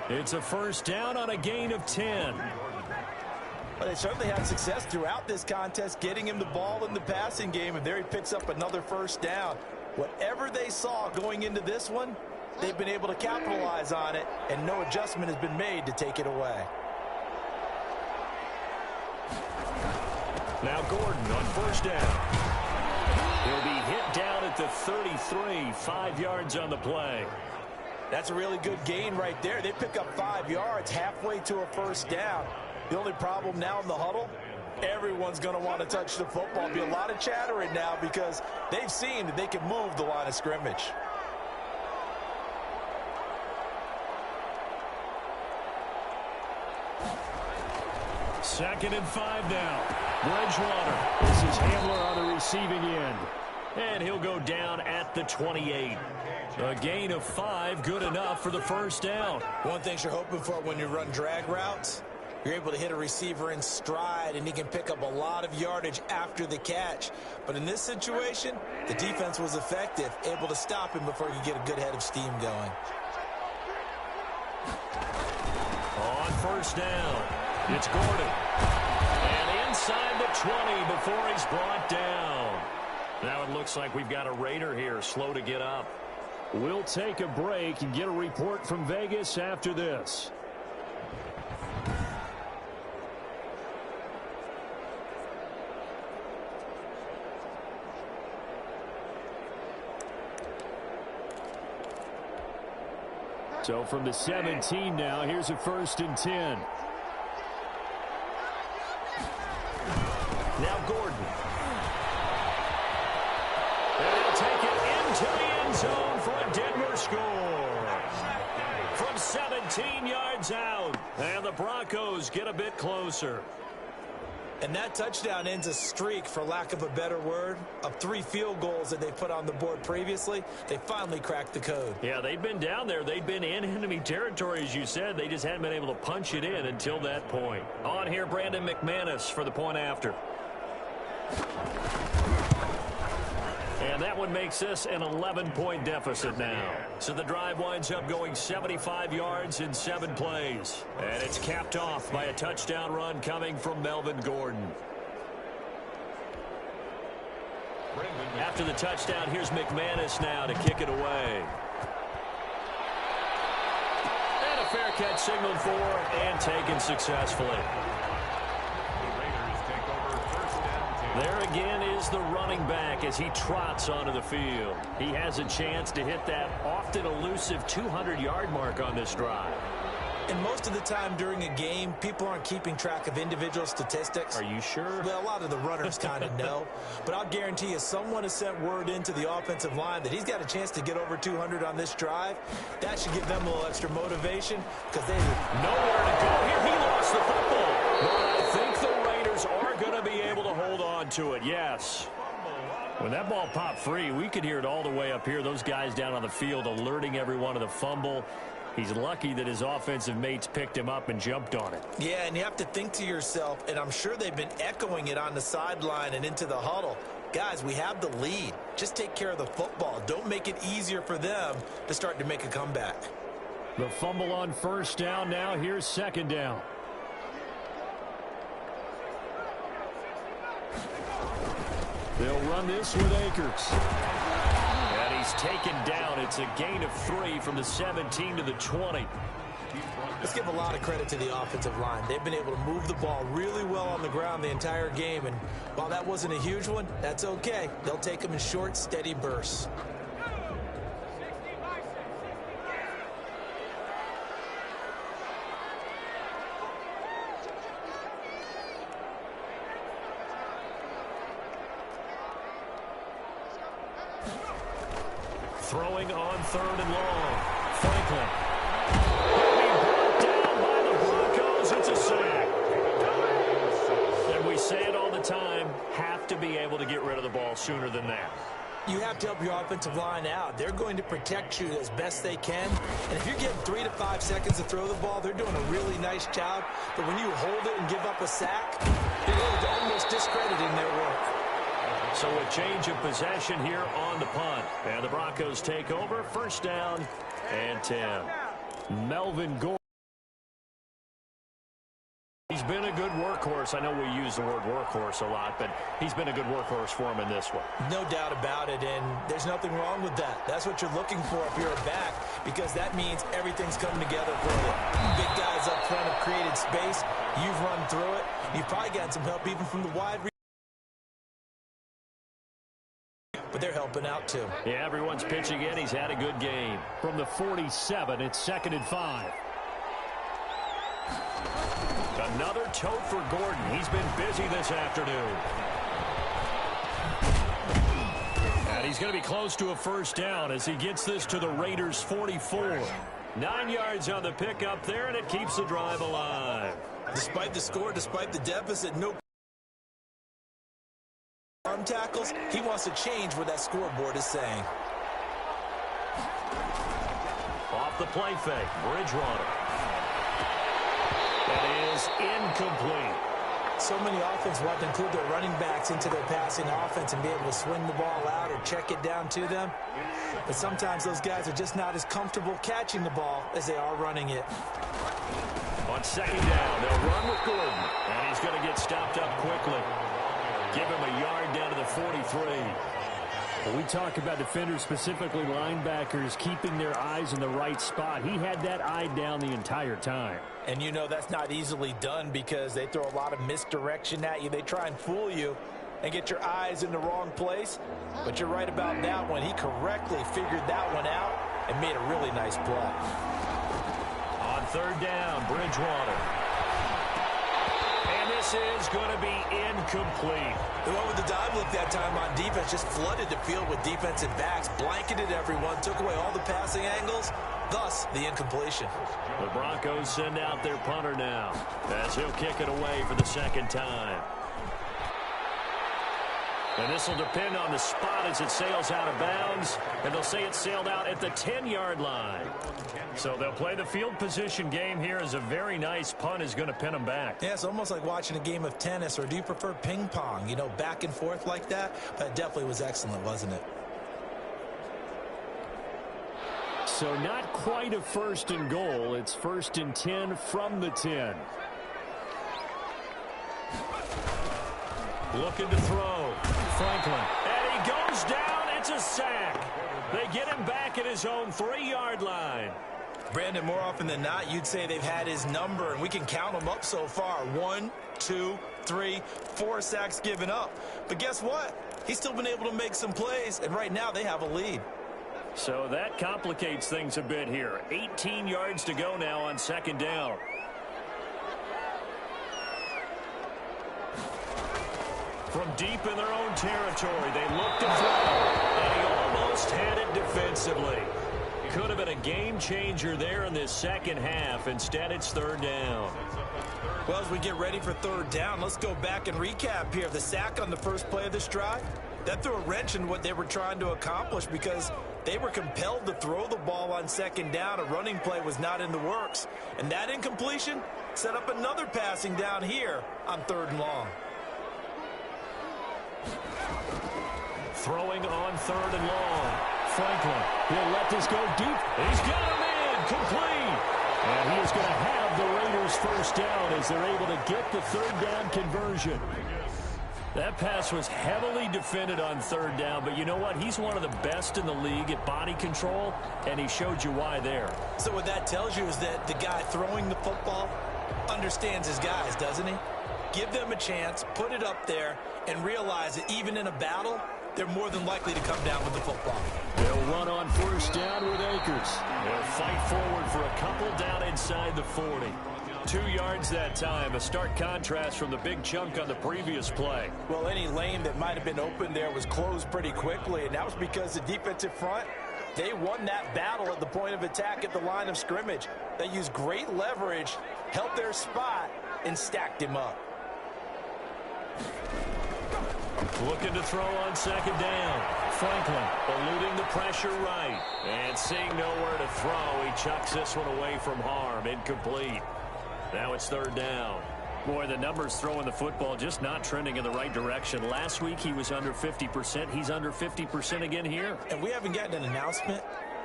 It's a 1st down on a gain of 10. Well, they certainly had success throughout this contest, getting him the ball in the passing game, and there he picks up another 1st down. Whatever they saw going into this one, they've been able to capitalize on it, and no adjustment has been made to take it away. Now Gordon on 1st down. He'll be hit down at the 33, 5 yards on the play. That's a really good gain right there. They pick up 5 yards halfway to a 1st down. The only problem now in the huddle, everyone's going to want to touch the football. Be a lot of chattering now because they've seen that they can move the line of scrimmage. Second and 5 now. Bridgewater. This is Hamler on the receiving end. And he'll go down at the 28. A gain of 5, good enough for the 1st down. One thing you're hoping for when you run drag routes, you're able to hit a receiver in stride, and he can pick up a lot of yardage after the catch. But in this situation, the defense was effective, able to stop him before you get a good head of steam going. On 1st down, it's Gordon. And inside the 20 before he's brought down. Now it looks like we've got a Raider here, slow to get up. We'll take a break and get a report from Vegas after this. So from the 17 now, here's a 1st and 10. Now Gordon. And he'll take it into the end zone for a Denver score. From 17 yards out. And the Broncos get a bit closer. And that touchdown ends a streak, for lack of a better word, of 3 field goals that they put on the board previously. They finally cracked the code. Yeah, they'd been down there. They'd been in enemy territory, as you said. They just hadn't been able to punch it in until that point. On here, Brandon Mcmanus for the point after. And that one makes this an 11-point deficit now. So the drive winds up going 75 yards in 7 plays. And it's capped off by a touchdown run coming from Melvin Gordon. After the touchdown, here's Mcmanus now to kick it away. And a fair catch signaled for and taken successfully. There again is the running back as he trots onto the field. He has a chance to hit that often elusive 200-yard mark on this drive. And most of the time during a game, people aren't keeping track of individual statistics. Are you sure? Well, a lot of the runners kind of know. But I'll guarantee you, someone has sent word into the offensive line that he's got a chance to get over 200 on this drive. That should give them a little extra motivation because they nowhere to go here. He lost the football. But I think the Raiders are going to be able to hold on to it, yes. When that ball popped free, we could hear it all the way up here. Those guys down on the field alerting everyone of the fumble. He's lucky that his offensive mates picked him up and jumped on it. Yeah, and you have to think to yourself, and I'm sure they've been echoing it on the sideline and into the huddle. Guys, we have the lead. Just take care of the football. Don't make it easier for them to start to make a comeback. The fumble on first down now. Here's second down. They'll run this with Akers. And he's taken down. It's a gain of 3 from the 17 to the 20. Let's give a lot of credit to the offensive line. They've been able to move the ball really well on the ground the entire game. And while that wasn't a huge one, that's okay. They'll take them in short, steady bursts. Throwing on 3rd and long. Franklin. Brought down by the Broncos. It's a sack. And we say it all the time, have to be able to get rid of the ball sooner than that. You have to help your offensive line out. They're going to protect you as best they can. And if you're getting 3 to 5 seconds to throw the ball, they're doing a really nice job. But when you hold it and give up a sack, you're almost discrediting their work. So a change of possession here on the punt. And the Broncos take over. First down and 10. Melvin Gordon. He's been a good workhorse. I know we use the word workhorse a lot, but he's been a good workhorse for him in this one. No doubt about it, and there's nothing wrong with that. That's what you're looking for if you're a back, because that means everything's coming together for you. Big guys up front have created space. You've run through it. You've probably gotten some help even from the wide receiver. But they're helping out, too. Yeah, everyone's pitching in. He's had a good game. From the 47, it's 2nd and 5. Another tote for Gordon. He's been busy this afternoon. And he's going to be close to a first down as he gets this to the Raiders' 44. 9 yards on the pickup there, and it keeps the drive alive. Despite the score, despite the deficit, no arm tackles. He wants to change what that scoreboard is saying. Off the play fake, Bridgewater. That is incomplete. So many offenses want to include their running backs into their passing offense and be able to swing the ball out or check it down to them. But sometimes those guys are just not as comfortable catching the ball as they are running it. On second down, they'll run with Gordon. And he's going to get stopped up quickly. Give him a yard down to the 43. Well, we talk about defenders, specifically linebackers, keeping their eyes in the right spot. He had that eye down the entire time. And you know that's not easily done because they throw a lot of misdirection at you. They try and fool you and get your eyes in the wrong place. But you're right about that one. He correctly figured that one out and made a really nice play. On third down, Bridgewater. And this is going to be incomplete. The one with the dive look that time on defense just flooded the field with defensive backs, blanketed everyone, took away all the passing angles, thus the incompletion. The Broncos send out their punter now as he'll kick it away for the second time. And this will depend on the spot as it sails out of bounds. And they'll say it sailed out at the 10-yard line. So they'll play the field position game here as a very nice punt is going to pin them back. Yeah, it's almost like watching a game of tennis, or do you prefer ping pong? You know, back and forth like that? But it definitely was excellent, wasn't it? So not quite a 1st and goal. It's 1st and 10 from the 10. Looking to throw. Franklin. And he goes down. It's a sack. They get him back at his own 3-yard line. Brandon, more often than not, you'd say they've had his number, and we can count them up so far. 1, 2, 3, 4 sacks given up. But guess what? He's still been able to make some plays, and right now they have a lead. So that complicates things a bit here. 18 yards to go now on 2nd down. From deep in their own territory, they look to throw, and he almost had it defensively. Could have been a game changer there in this 2nd half. Instead, it's 3rd down. Well, as we get ready for 3rd down, let's go back and recap here. The sack on the first play of this drive, that threw a wrench in what they were trying to accomplish because they were compelled to throw the ball on 2nd down. A running play was not in the works. And that incompletion set up another passing down here on 3rd and long. Throwing on 3rd and long. Franklin, he'll let this go deep. He's got him in, complete. And he is going to have the Raiders 1st down as they're able to get the 3rd down conversion. That pass was heavily defended on 3rd down, but you know what? He's one of the best in the league at body control, and he showed you why there. So what that tells you is that the guy throwing the football understands his guys, doesn't he? Give them a chance, put it up there, and realize that even in a battle, they're more than likely to come down with the football. They'll run on 1st down with Akers. They'll fight forward for a couple down inside the 40. 2 yards that time, a stark contrast from the big chunk on the previous play. Well, any lane that might have been open there was closed pretty quickly, and that was because the defensive front, they won that battle at the point of attack at the line of scrimmage. They used great leverage, held their spot, and stacked him up. Looking to throw on 2nd down. Franklin eluding the pressure right. And seeing nowhere to throw, he chucks this one away from harm. Incomplete. Now it's 3rd down. Boy, the numbers throwing the football just not trending in the right direction. Last week he was under 50%. He's under 50% again here. And we haven't gotten an announcement,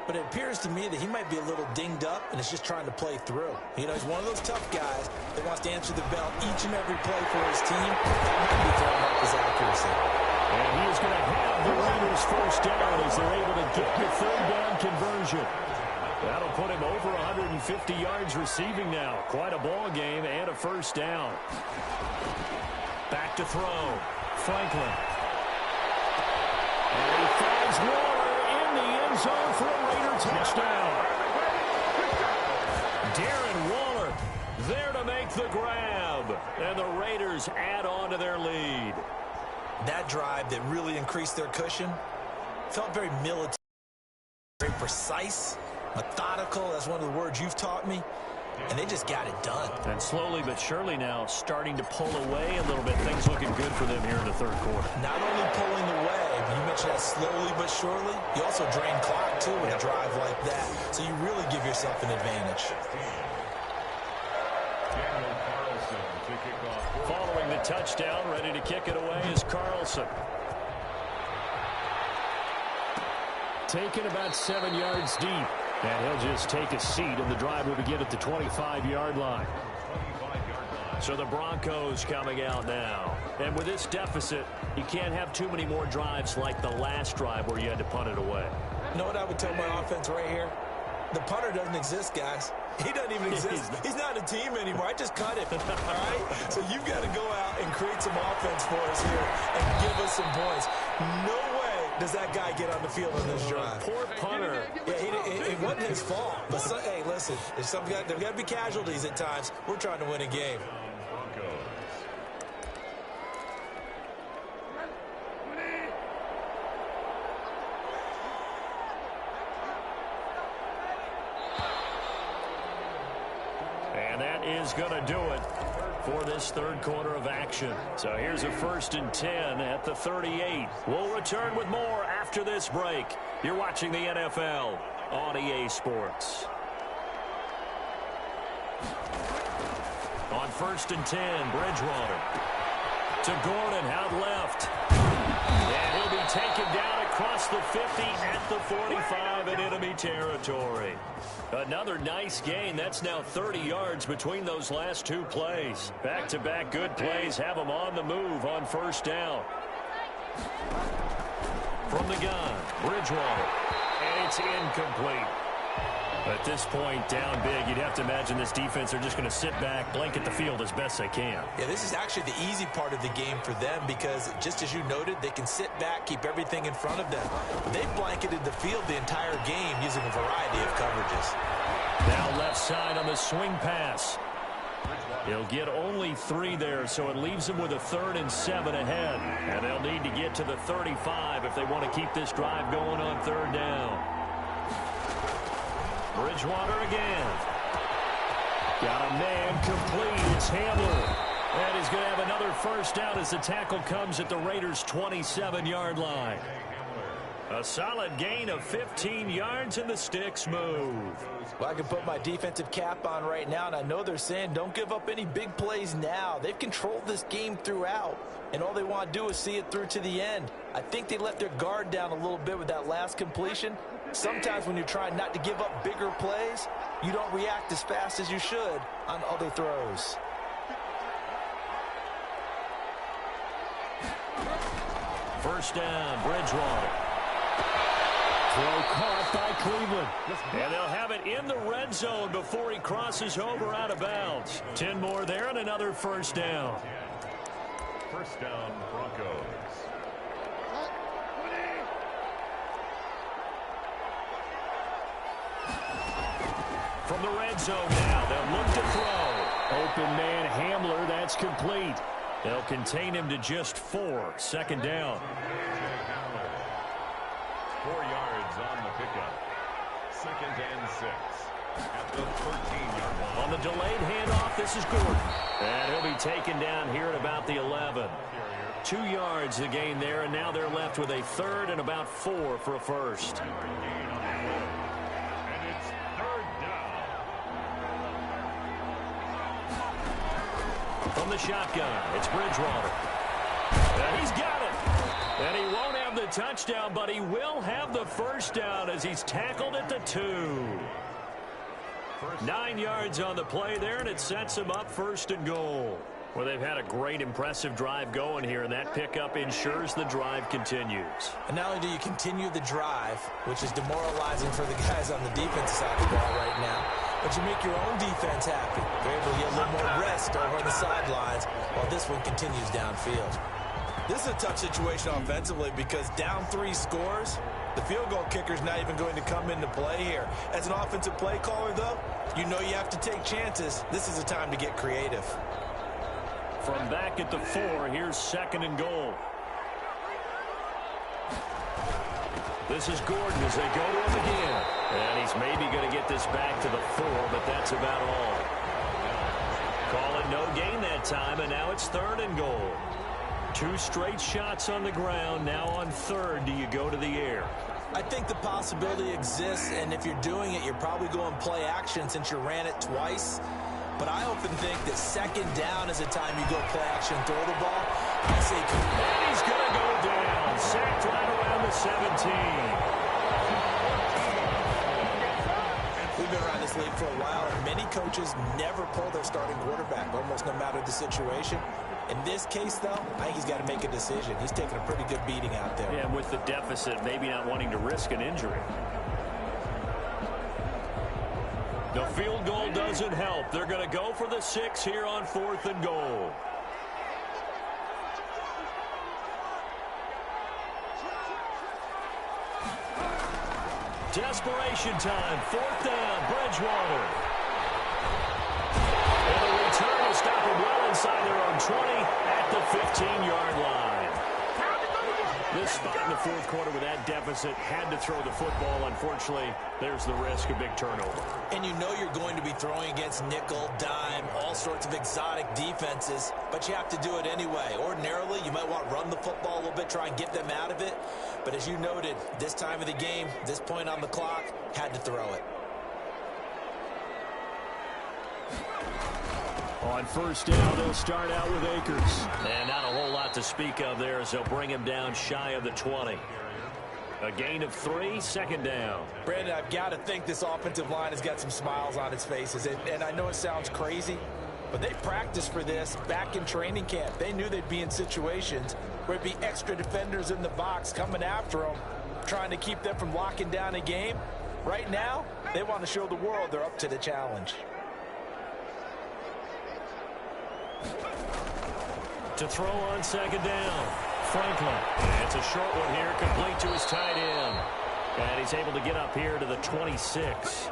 but it appears to me that he might be a little dinged up and is just trying to play through. You know, he's one of those tough guys that wants to answer the bell each and every play for his team. That might be throwing up his accuracy. And he is going to have the Raiders 1st down as they're able to get the 3rd down conversion. That'll put him over 150 yards receiving now. Quite a ball game and a 1st down. Back to throw. Franklin. And he finds Waller in the end zone for a Raider touchdown. Darren Waller there to make the grab. And the Raiders add on to their lead. That drive that really increased their cushion felt very military, very precise, methodical. That's one of the words you've taught me. And they just got it done. And slowly but surely now starting to pull away a little bit. Things looking good for them here in the 3rd quarter. Not only pulling away, but you mentioned that slowly but surely. You also drain clock, too, with a drive like that. So you really give yourself an advantage. Following the touchdown, ready to kick it away is Carlson. Taken about 7 yards deep. And he'll just take a seat, and the drive will begin at the 25-yard line. So the Broncos coming out now. And with this deficit, you can't have too many more drives like the last drive where you had to punt it away. You know what I would tell my offense right here? The punter doesn't exist, guys. He doesn't even exist. He's not a team anymore. I just cut him, all right? So you've got to go out and create some offense for us here and give us some points. No way does that guy get on the field on this drive. Poor punter. Yeah, it wasn't his fault. But, hey, listen, there's got to be casualties at times. We're trying to win a game. And that is going to do it for this 3rd quarter of action. So here's a 1st and 10 at the 38. We'll return with more after this break. You're watching the NFL on EA Sports. On 1st and 10, Bridgewater to Gordon out left. And he'll be taken down at across the 50 at the 45 in enemy territory. Another nice gain. That's now 30 yards between those last two plays. Back-to-back good plays have them on the move on first down. From the gun, Bridgewater. And it's incomplete. At this point, down big, you'd have to imagine this defense are just going to sit back, blanket the field as best they can. Yeah, this is actually the easy part of the game for them because, just as you noted, they can sit back, keep everything in front of them. They've blanketed the field the entire game using a variety of coverages. Now left side on the swing pass. He'll get only 3 there, so it leaves him with a 3rd and 7 ahead. And they'll need to get to the 35 if they want to keep this drive going on 3rd down. Bridgewater again. Got a man complete. It's Hamler. And he's going to have another first down as the tackle comes at the Raiders' 27-yard line. A solid gain of 15 yards, and the sticks move. Well, I can put my defensive cap on right now, and I know they're saying don't give up any big plays now. They've controlled this game throughout, and all they want to do is see it through to the end. I think they let their guard down a little bit with that last completion. Sometimes when you're trying not to give up bigger plays, you don't react as fast as you should on other throws. First down, Bridgewater. Throw caught by Cleveland. And they'll have it in the red zone before he crosses over out of bounds. 10 more there and another first down. First down, Broncos. From the red zone now, they'll look to throw. Open man Hamler, that's complete. They'll contain him to just 4. Second down. 4 yards on the pickup. 2nd and 6 at the 13-yard line. On the delayed handoff, this is Gordon. And he'll be taken down here at about the 11. 2 yards the gain there, and now they're left with a 3rd and about 4 for a first. And it's 3rd down. From the shotgun, it's Bridgewater. And he's got it. And he won't have the touchdown, but he will have the first down as he's tackled at the 2. 9 yards on the play there, and it sets him up 1st and goal. Well, they've had a great, impressive drive going here, and that pickup ensures the drive continues. And not only do you continue the drive, which is demoralizing for the guys on the defensive side of the ball right now, but you make your own defense happy. They're able to get a little more rest over on the sidelines while this one continues downfield. This is a tough situation offensively because down 3 scores, the field goal kicker's not even going to come into play here. As an offensive play caller, though, you know you have to take chances. This is a time to get creative. From back at the 4, here's 2nd and goal. This is Gordon as they go to him again. And he's maybe going to get this back to the 4, but that's about all. Call it no gain that time, and now it's 3rd and goal. 2 straight shots on the ground. Now on 3rd, do you go to the air? I think the possibility exists, and if you're doing it, you're probably going play action since you ran it twice. But I often think that 2nd down is a time you go play action, throw the ball. I say, and he's going to go down. Sacked right around the 17. We've been around this league for a while, and many coaches never pull their starting quarterback, almost no matter the situation. In this case, though, I think he's got to make a decision. He's taking a pretty good beating out there. Yeah, with the deficit, maybe not wanting to risk an injury. The field goal doesn't help. They're going to go for the 6 here on 4th and goal. Desperation time. 4th down. Bridgewater. And the return will stop them well inside their own 20 at the 15-yard line. This spot in the 4th quarter with that deficit had to throw the football. Unfortunately, there's the risk of big turnover. And you know you're going to be throwing against nickel, dime, all sorts of exotic defenses, but you have to do it anyway. Ordinarily, you might want to run the football a little bit, try and get them out of it. But as you noted, this time of the game, this point on the clock, had to throw it. On 1st down, they'll start out with Akers. And not a whole lot to speak of there as they'll bring him down shy of the 20. A gain of 3, second down. Brandon, I've got to think this offensive line has got some smiles on its faces. And I know it sounds crazy, but they practiced for this back in training camp. They knew they'd be in situations where it'd be extra defenders in the box coming after them, trying to keep them from locking down a game. Right now, they want to show the world they're up to the challenge. To throw on second down, Franklin. And it's a short one here, complete to his tight end. And he's able to get up here to the 26.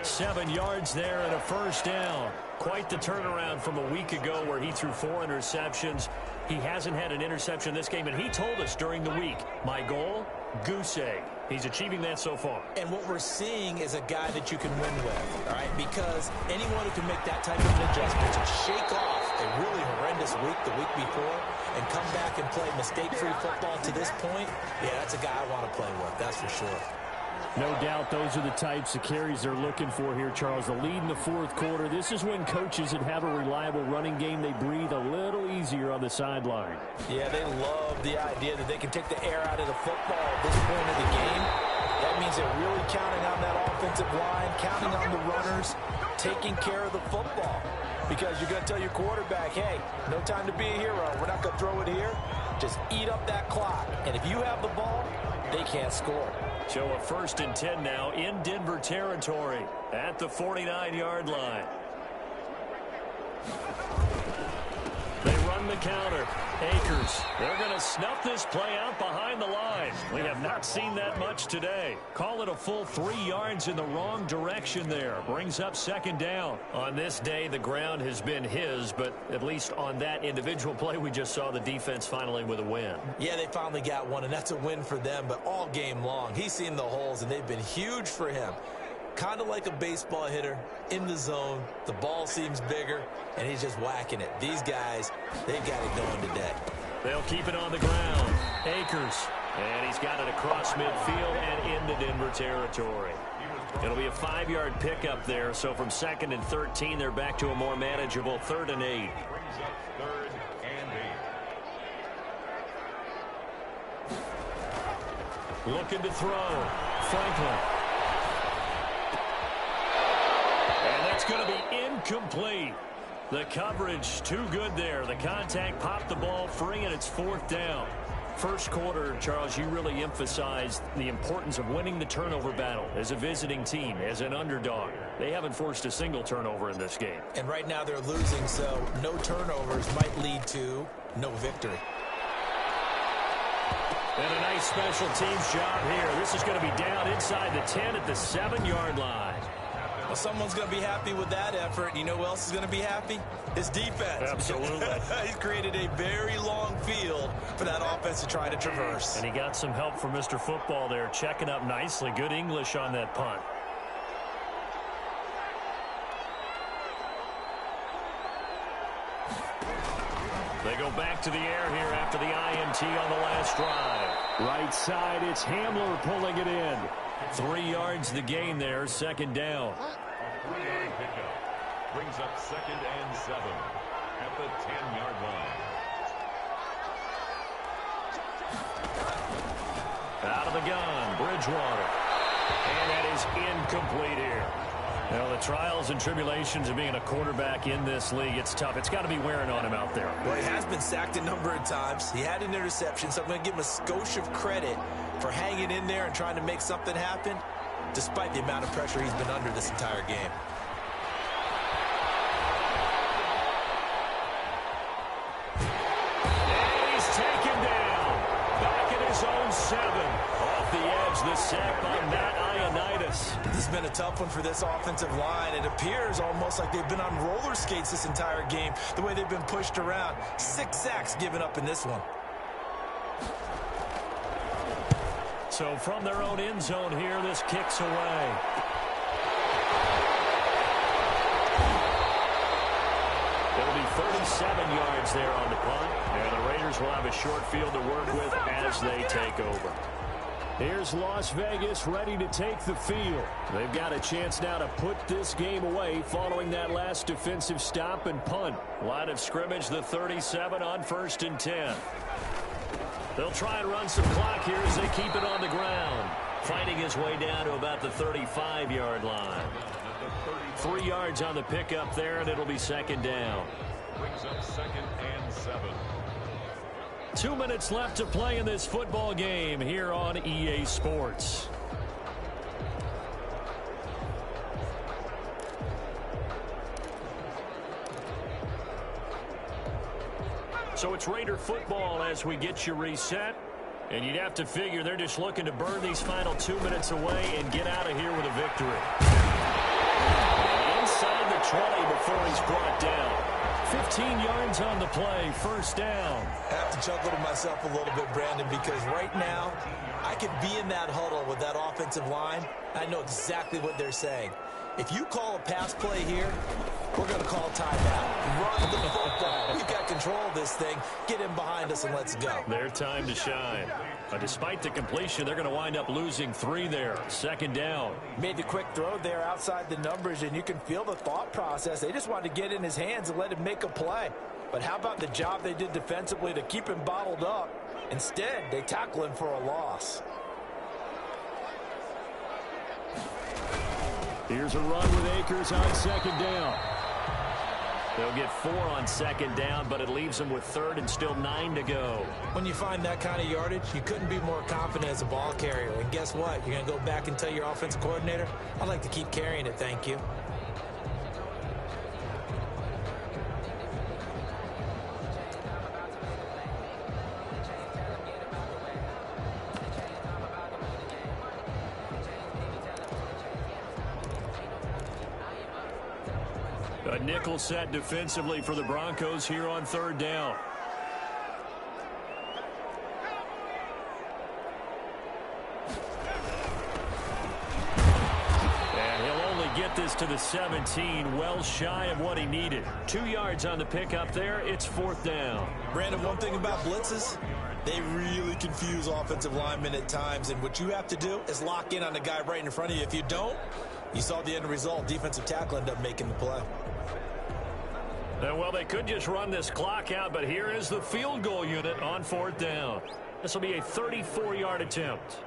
7 yards there and a first down. Quite the turnaround from a week ago where he threw 4 interceptions. He hasn't had an interception this game, and he told us during the week, my goal, goose egg. He's achieving that so far. And what we're seeing is a guy that you can win with, all right? Because anyone who can make that type of an adjustment to shake off a really horrendous week the week before and come back and play mistake-free football to this point, yeah, that's a guy I want to play with, that's for sure. No doubt those are the types of carries they're looking for here, Charles. The lead in the fourth quarter. This is when coaches that have a reliable running game, they breathe a little easier on the sideline. Yeah, they love the idea that they can take the air out of the football at this point of the game. That means they're really counting on that offensive line, counting on the runners, taking care of the football. Because you're going to tell your quarterback, hey, no time to be a hero. We're not going to throw it here. Just eat up that clock. And if you have the ball, they can't score. So a 1st and 10 now in Denver territory at the 49-yard line. They run the counter. Akers, they're going to snuff this play out behind the line. We have not seen that much today. Call it a full 3 yards in the wrong direction there. Brings up second down. On this day, the ground has been his, but at least on that individual play, we just saw the defense finally with a win. Yeah, they finally got one, and that's a win for them, but all game long, he's seen the holes, and they've been huge for him. Kind of like a baseball hitter in the zone. The ball seems bigger, and he's just whacking it. These guys, they've got it going today. They'll keep it on the ground. Akers, and he's got it across midfield and into Denver territory. It'll be a 5-yard pickup there, so from 2nd and 13, they're back to a more manageable 3rd and 8. Brings up 3rd and 8. Looking to throw. Franklin. It's going to be incomplete. The coverage too good there. The contact popped the ball free, and it's 4th down. First quarter, Charles, you really emphasized the importance of winning the turnover battle as a visiting team, as an underdog. They haven't forced a single turnover in this game. And right now they're losing, so no turnovers might lead to no victory. And a nice special teams job here. This is going to be down inside the 10 at the 7-yard line. Well, someone's going to be happy with that effort. You know who else is going to be happy? His defense. Absolutely. He's created a very long field for that offense to try to traverse. And he got some help from Mr. Football there, checking up nicely. Good English on that punt. They go back to the air here after the INT on the last drive. Right side, it's Hamler pulling it in. 3 yards the gain there, 2nd down. 3-yard pickup. Brings up 2nd and 7 at the 10-yard line. Out of the gun, Bridgewater. And that is incomplete here. Well, the trials and tribulations of being a quarterback in this league, it's tough. It's got to be wearing on him out there. Well, he has been sacked a number of times. He had an interception, so I'm going to give him a skosh of credit for hanging in there and trying to make something happen, despite the amount of pressure he's been under this entire game. And he's taken down. Back at his own 7. Off the edge, the sack by Matt Ioannidis. This has been a tough one for this offensive line. It appears almost like they've been on roller skates this entire game, the way they've been pushed around. 6 sacks given up in this one. So from their own end zone here, this kicks away. It'll be 37 yards there on the punt. And the Raiders will have a short field to work with as they take over. Here's Las Vegas ready to take the field. They've got a chance now to put this game away following that last defensive stop and punt. Line of scrimmage, the 37 on 1st and 10. They'll try and run some clock here as they keep it on the ground. Fighting his way down to about the 35-yard line. 3 yards on the pickup there, and it'll be second down. Brings up 2nd and 7. 2 minutes left to play in this football game here on EA Sports. So it's Raider football as we get you reset. And you'd have to figure they're just looking to burn these final 2 minutes away and get out of here with a victory. And inside the 20 before he's brought down. 15 yards on the play, first down. I have to chuckle to myself a little bit, Brandon, because right now I could be in that huddle with that offensive line. I know exactly what they're saying. If you call a pass play here, we're going to call timeout. Run the football. We've got control of this thing. Get him behind us and let's go. Their time to shine. Despite the completion, they're going to wind up losing 3 there. Second down. Made the quick throw there outside the numbers, and you can feel the thought process. They just wanted to get in his hands and let him make a play. But how about the job they did defensively to keep him bottled up? Instead, they tackle him for a loss. Here's a run with Akers on second down. They'll get 4 on second down, but it leaves them with 3rd and still 9 to go. When you find that kind of yardage, you couldn't be more confident as a ball carrier. And guess what? You're going to go back and tell your offensive coordinator, I'd like to keep carrying it, thank you. A nickel set defensively for the Broncos here on 3rd down. And he'll only get this to the 17, well shy of what he needed. 2 yards on the pickup there. It's 4th down. Brandon, one thing about blitzes, they really confuse offensive linemen at times. And what you have to do is lock in on the guy right in front of you. If you don't, you saw the end result. Defensive tackle ended up making the play. Well, they could just run this clock out, but here is the field goal unit on 4th down. This will be a 34-yard attempt.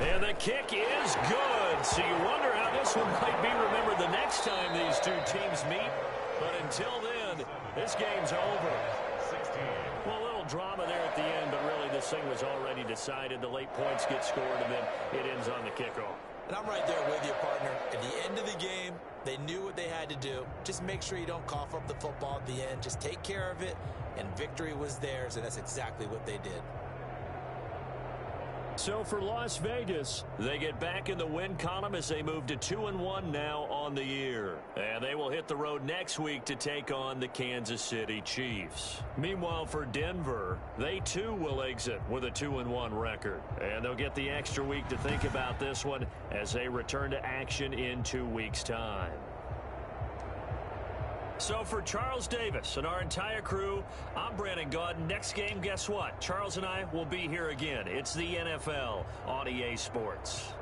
And the kick is good. So you wonder how this one might be remembered the next time these two teams meet. But until then, this game's over. 16. Well, a little drama there at the end, but really this thing was already decided. The late points get scored, and then it ends on the kickoff. And I'm right there with you, partner. At the end of the game, they knew what they had to do. Just make sure you don't cough up the football at the end. Just take care of it, and victory was theirs, and that's exactly what they did. So for Las Vegas, they get back in the win column as they move to 2-1 now on the year. And they will hit the road next week to take on the Kansas City Chiefs. Meanwhile, for Denver, they too will exit with a 2-1 record. And they'll get the extra week to think about this one as they return to action in 2 weeks' time. So for Charles Davis and our entire crew, I'm Brandon Gordon. Next game, guess what? Charles and I will be here again. It's the NFL on EA Sports.